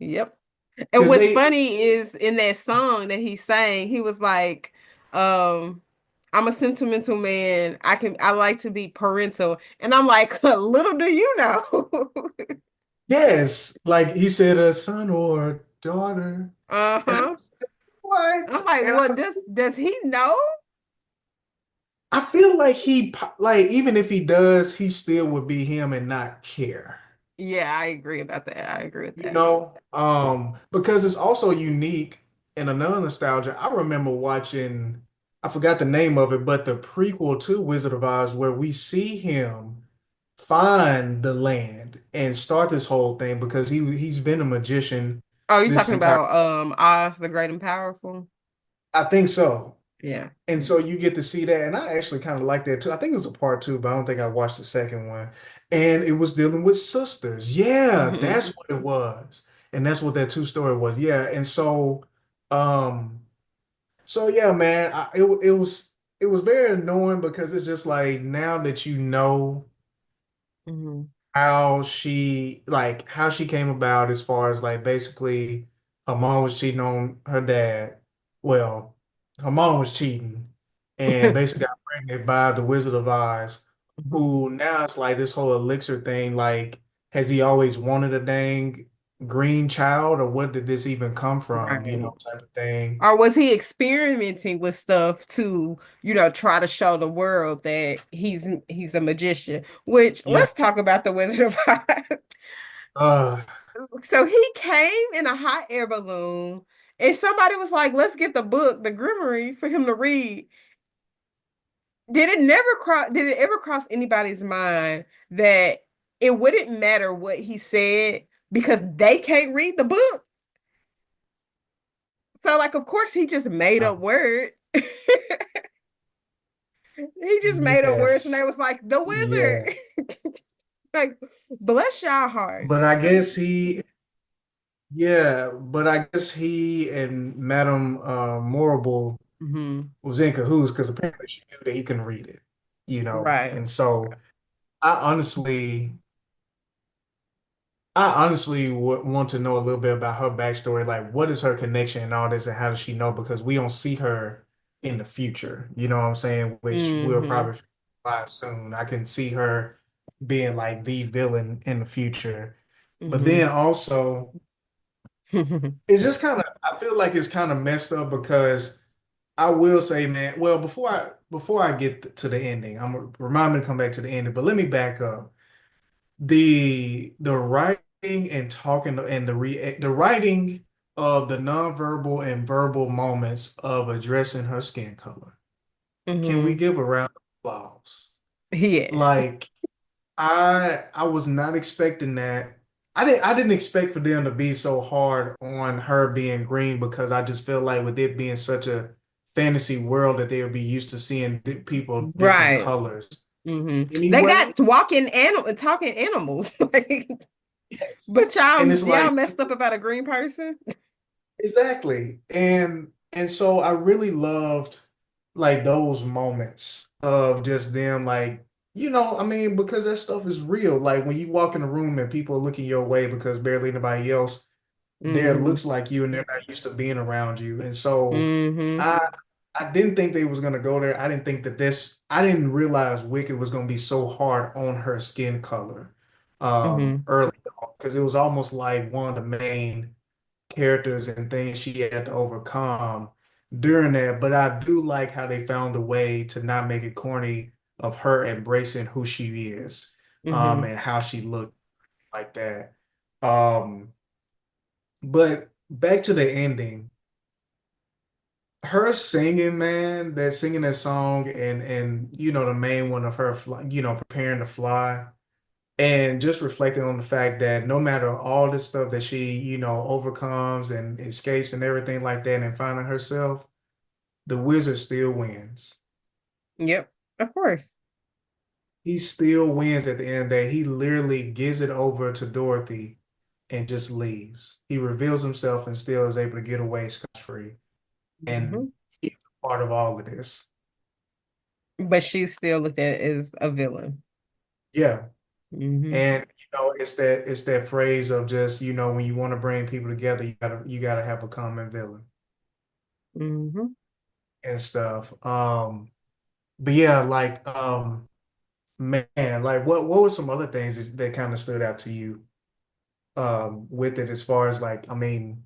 Yep. And Because what's they, funny is in that song that he sang, he was like, um, I'm a sentimental man. I like to be parental. And I'm like, little do you know. Yes, like he said, a son or daughter. And I Uh-huh. was, what? I'm like, And well, does he know? I feel like like even if he does, he still would be him and not care. Yeah, I agree about that. I agree with You that. know, because it's also unique and another nostalgia. I remember watching, I forgot the name of it, but the prequel to Wizard of Oz, where we see him find the land and start this whole thing because he's been a magician Oh, you this talking entire. about Oz the Great and Powerful? I think so. Yeah. And Yeah. so you get to see that, and I actually kind of like that too. I think it was a part two, but I don't think I watched the second one. And it was dealing with sisters. Yeah, Hmm. that's what it was, and that's what that two story was. Yeah, and um, so yeah, man, it was very annoying because it's just like now that you know Hmm. how she came about as far as like basically her mom was cheating on her dad. Well, her mom was cheating and basically got pregnant by the Wizard of Oz, who now it's like this whole elixir thing. Like, has he always wanted a dang green child, or what did this even come from? You Right. know, type of thing. Or was he experimenting with stuff to, try to show the world that he's a magician? Which Yeah. let's talk about the Wizard of Oz. Uh, So he came in a hot air balloon, and somebody was like, "Let's get the book, the Grimoire, for him to read." Did it ever cross anybody's mind that it wouldn't matter what he said because they can't read the book? So, like, of course, he just made up words. He just made up words, and they yes. was like, "The Yeah. wizard." Like, bless y'all hearts. But I guess but I guess he and Madame Morrible Hmm. was in cahoots because apparently she knew that he couldn't read it, you know. Right. And so I honestly, I honestly would want to know a little bit about her backstory, like what is her connection and all this, and how does she know? Because we don't see her in the future, you know what I'm saying? Which we'll Hmm. probably find soon. I can see her being like the villain in the future, but then Hmm. also. It's just kind of, I feel like it's kind of messed up because I will say, man, well, before I get to the ending, I'm gonna remind me to come back to the ending, but let me back up. The writing and talking and the writing of the nonverbal and verbal moments of addressing her skin color. Can we Hmm. give a round of applause? Yes. Like I was not expecting that. I didn't expect for them to be so hard on her being green because I just feel like with it being such a fantasy world that they would be used to seeing people of different Right. colors. Hmm. They Anyway, got walking animal talking animals. Like, yes. but And it's y'all like messed up about a green person. exactly. And so I really loved like those moments of just them like I mean, because that stuff is real. Like when you walk in a room and people are looking your way because barely anybody else there Hmm. looks like you and they're not used to being around you. And so Hmm. I I didn't think they was gonna go there. I didn't realize Wicked was gonna be so hard on her skin color Hmm. early on because it was almost like one of the main characters and things she had to overcome during that. But I do like how they found a way to not make it corny of her embracing who she is Hmm. and how she looked like that. Um but back to the ending, her singing, man, that singing that song and the main one of her preparing to fly and just reflecting on the fact that no matter all this stuff that she, overcomes and escapes and everything like that and finding herself, the wizard still wins. Yep. Of course. He still wins at the end of the day. He literally gives it over to Dorothy and just leaves. He reveals himself and still is able to get away scot-free. And Hmm. he's part of all of this. But she's still looked at as a villain. Yeah. Hmm. And it's that phrase of just, when you want to bring people together, you gotta have a common villain Hmm. and stuff. But yeah, like man, like what were some other things that kind of stood out to you? with it as far as like, I mean,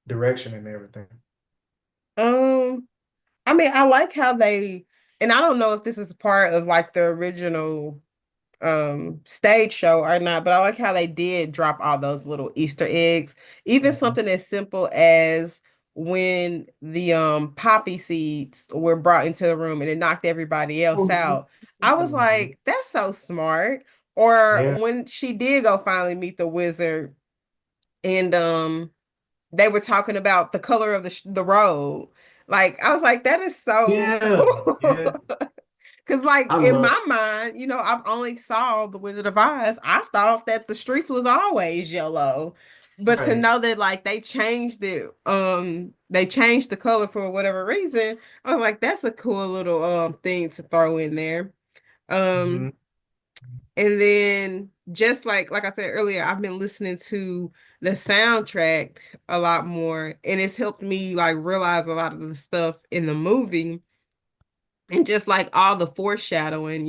direction and everything. Um, I mean, I like how they, and I don't know if this is part of like the original stage show or not, but I like how they did drop all those little Easter eggs. Even Mhm. something as simple as when the poppy seeds were brought into the room and it knocked everybody else Oh, out. I was yeah. like, that's so smart. Or Yeah. when she did go finally meet the wizard and they were talking about the color of the road. Like I was like, that is so Yeah. cool. Yeah. Cause like I in love. my mind, I've only saw the Wizard of Oz. I thought that the streets was always yellow. But to Right. know that like they changed the color for whatever reason, I was like, that's a cool little thing to throw in there. Hmm. Um and then just like I said earlier, I've been listening to the soundtrack a lot more, and it's helped me like realize a lot of the stuff in the movie and just like all the foreshadowing.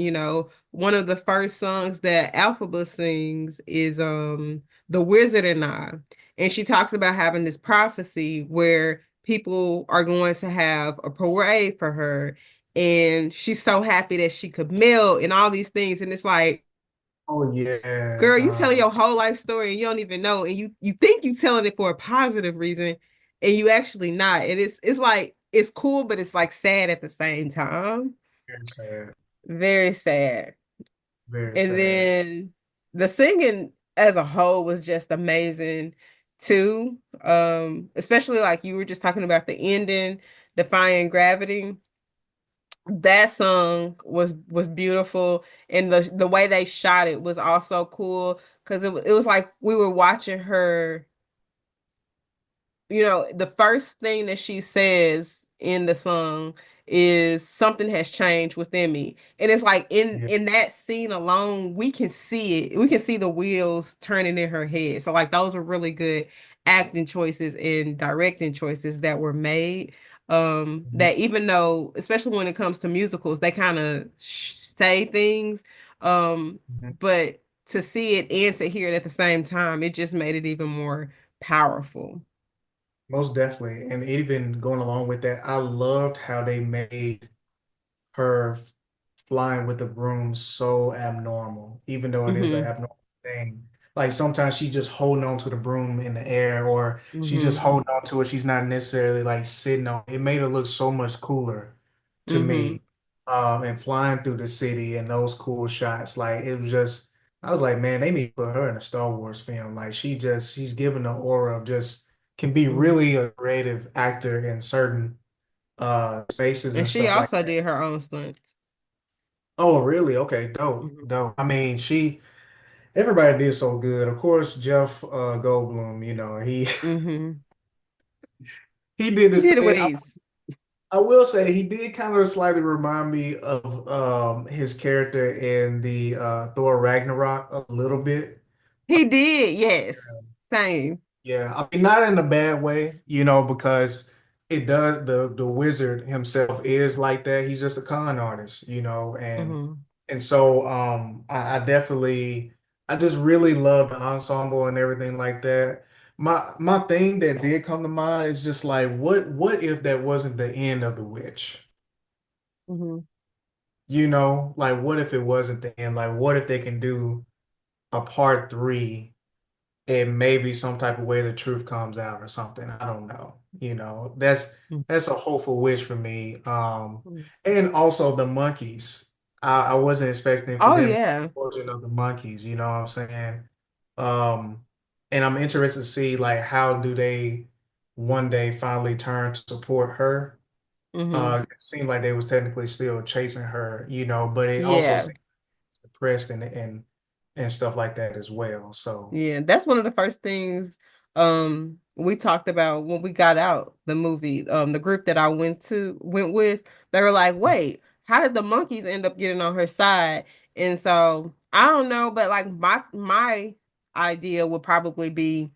One of the first songs that Elphaba sings is The Wizard and I. And she talks about having this prophecy where people are going to have a parade for her. And she's so happy that she could melt and all these things. And it's like, Oh yeah. girl, you telling your whole life story and you don't even know, and you think you telling it for a positive reason, and you actually not. And it's like it's cool, but it's like sad at the same time. Very sad. Very sad. Very And sad. then the singing as a whole was just amazing too. Especially like you were just talking about the ending, Defying Gravity. That song was beautiful, and the way they shot it was also cool because it was like we were watching her. The first thing that she says in the song is something has changed within me. And it's like in Yeah. in that scene alone, we can see it. We can see the wheels turning in her head. So like those are really good acting choices and directing choices that were made. Mhm. That even though, especially when it comes to musicals, they kind of say things. Um, Mhm. but to see it and to hear it at the same time, it just made it even more powerful. Most definitely. And even going along with that, I loved how they made her flying with the broom so abnormal, even though it is an Hmm. abnormal thing. Like sometimes she's just holding on to the broom in the air, or she just Hmm. holding on to it. She's not necessarily like sitting on it. It made her look so much cooler to Hmm. me. And flying through the city and those cool shots. Like it was just, I was like, man, they need to put her in a Star Wars film. Like she's given the aura of just can be Hmm. really a creative actor in certain spaces And and she stuff like also that. did her own stunts. Oh, really? Okay, dope, Hmm. dope. I mean, everybody did so good. Of course, Jeff Goldblum, Hmm. he did He this did it with thing. ease. I will say he did kind of slightly remind me of his character in the Thor Ragnarok a little bit. He did, yes. Same. Yeah, I mean, not in a bad way, because it does the wizard himself is like that. He's just a con artist, Hmm. and so I just really love the ensemble and everything like that. My thing that did come to mind is just like what if that wasn't the end of the witch? Hmm. Like what if it wasn't the end? Like what if they can do a part three and maybe some type of way the truth comes out or something. I don't know. That's a hopeful wish for me. And also the monkeys. I wasn't expecting for Oh them yeah. origin of the monkeys, you know what I'm saying? Um, and I'm interested to see like how do they one day finally turn to support her. Hmm. It seemed like they was technically still chasing her, but it also Yeah. seemed depressed and stuff like that as well. So Yeah, that's one of the first things we talked about when we got out the movie. The group that I went with, they were like, "Wait, how did the monkeys end up getting on her side?" And so I don't know, but like my idea would probably be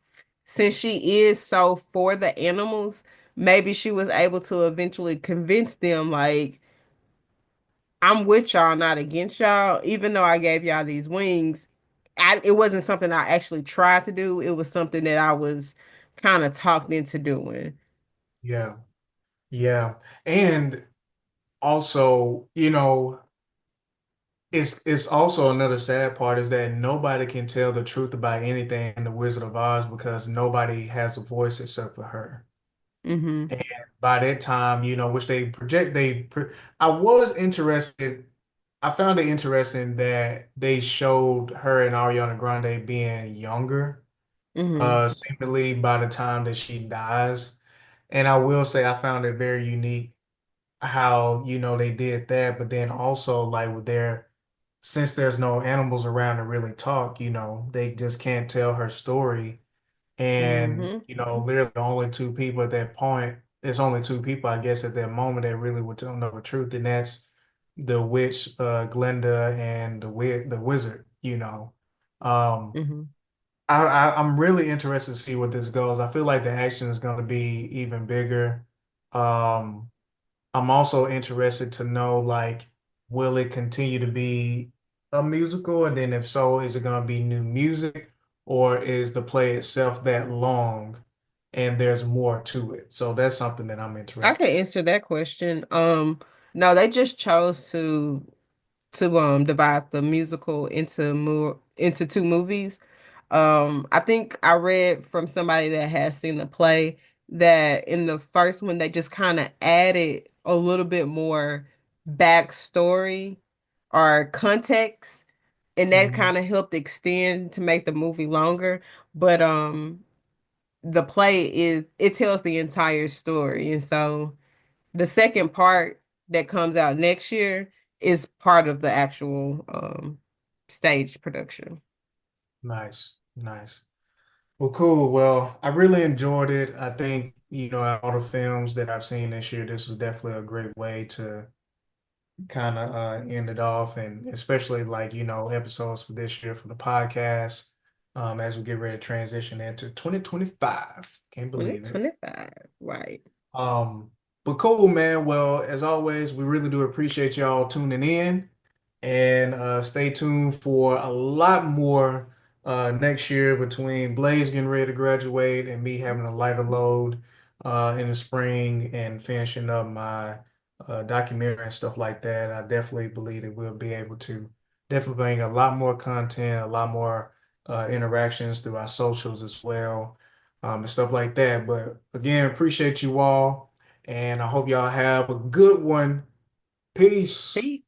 since she is so for the animals, maybe she was able to eventually convince them like I'm with y'all, not against y'all, even though I gave y'all these wings. it wasn't something I actually tried to do. It was something that I was kind of talked into doing. Yeah. Yeah. And also, it's also another sad part is that nobody can tell the truth about anything in the Wizard of Oz because nobody has a voice except for her. Hmm. And by that time, which I was interested. I found it interesting that they showed her and Ariana Grande being younger, Hmm. seemingly by the time that she dies. And I will say I found it very unique how, they did that, but then also like with since there's no animals around to really talk, they just can't tell her story. And, Hmm. literally the only two people at that point, there's only two people, I guess, at that moment that really would tell know the truth, and that's the witch, Glinda, and the wizard, Um, Hmm. I'm really interested to see what this goes. I feel like the action is going to be even bigger. Um, I'm also interested to know, like, will it continue to be a musical? And then if so, is it going to be new music or is the play itself that long and there's more to it? So that's something that I'm I can interested answer that question. No, they just chose to divide the musical into two movies. I think I read from somebody that has seen the play that in the first one they just kind of added a little bit more backstory or context, and that in. kind of helped extend to make the movie longer. But the play it tells the entire story, and so the second part that comes out next year is part of the actual stage production. Nice, nice. Well, cool. Well, I really enjoyed it. I think, out of all the films that I've seen this year, this was definitely a great way to kind of end it off, and especially like episodes for this year for the podcast, as we get ready to transition into 2025. Can't believe it. 2025, right. um but cool, man. Well, as always, we really do appreciate y'all tuning in, and stay tuned for a lot more next year between Blaze getting ready to graduate and me having a lighter load in the spring and finishing up my documentary and stuff like that. I definitely believe that we'll be able to definitely bring a lot more content, a lot more interactions through our socials as well, and stuff like that. But again, appreciate you all, and I hope y'all have a good one. Peace. Peace.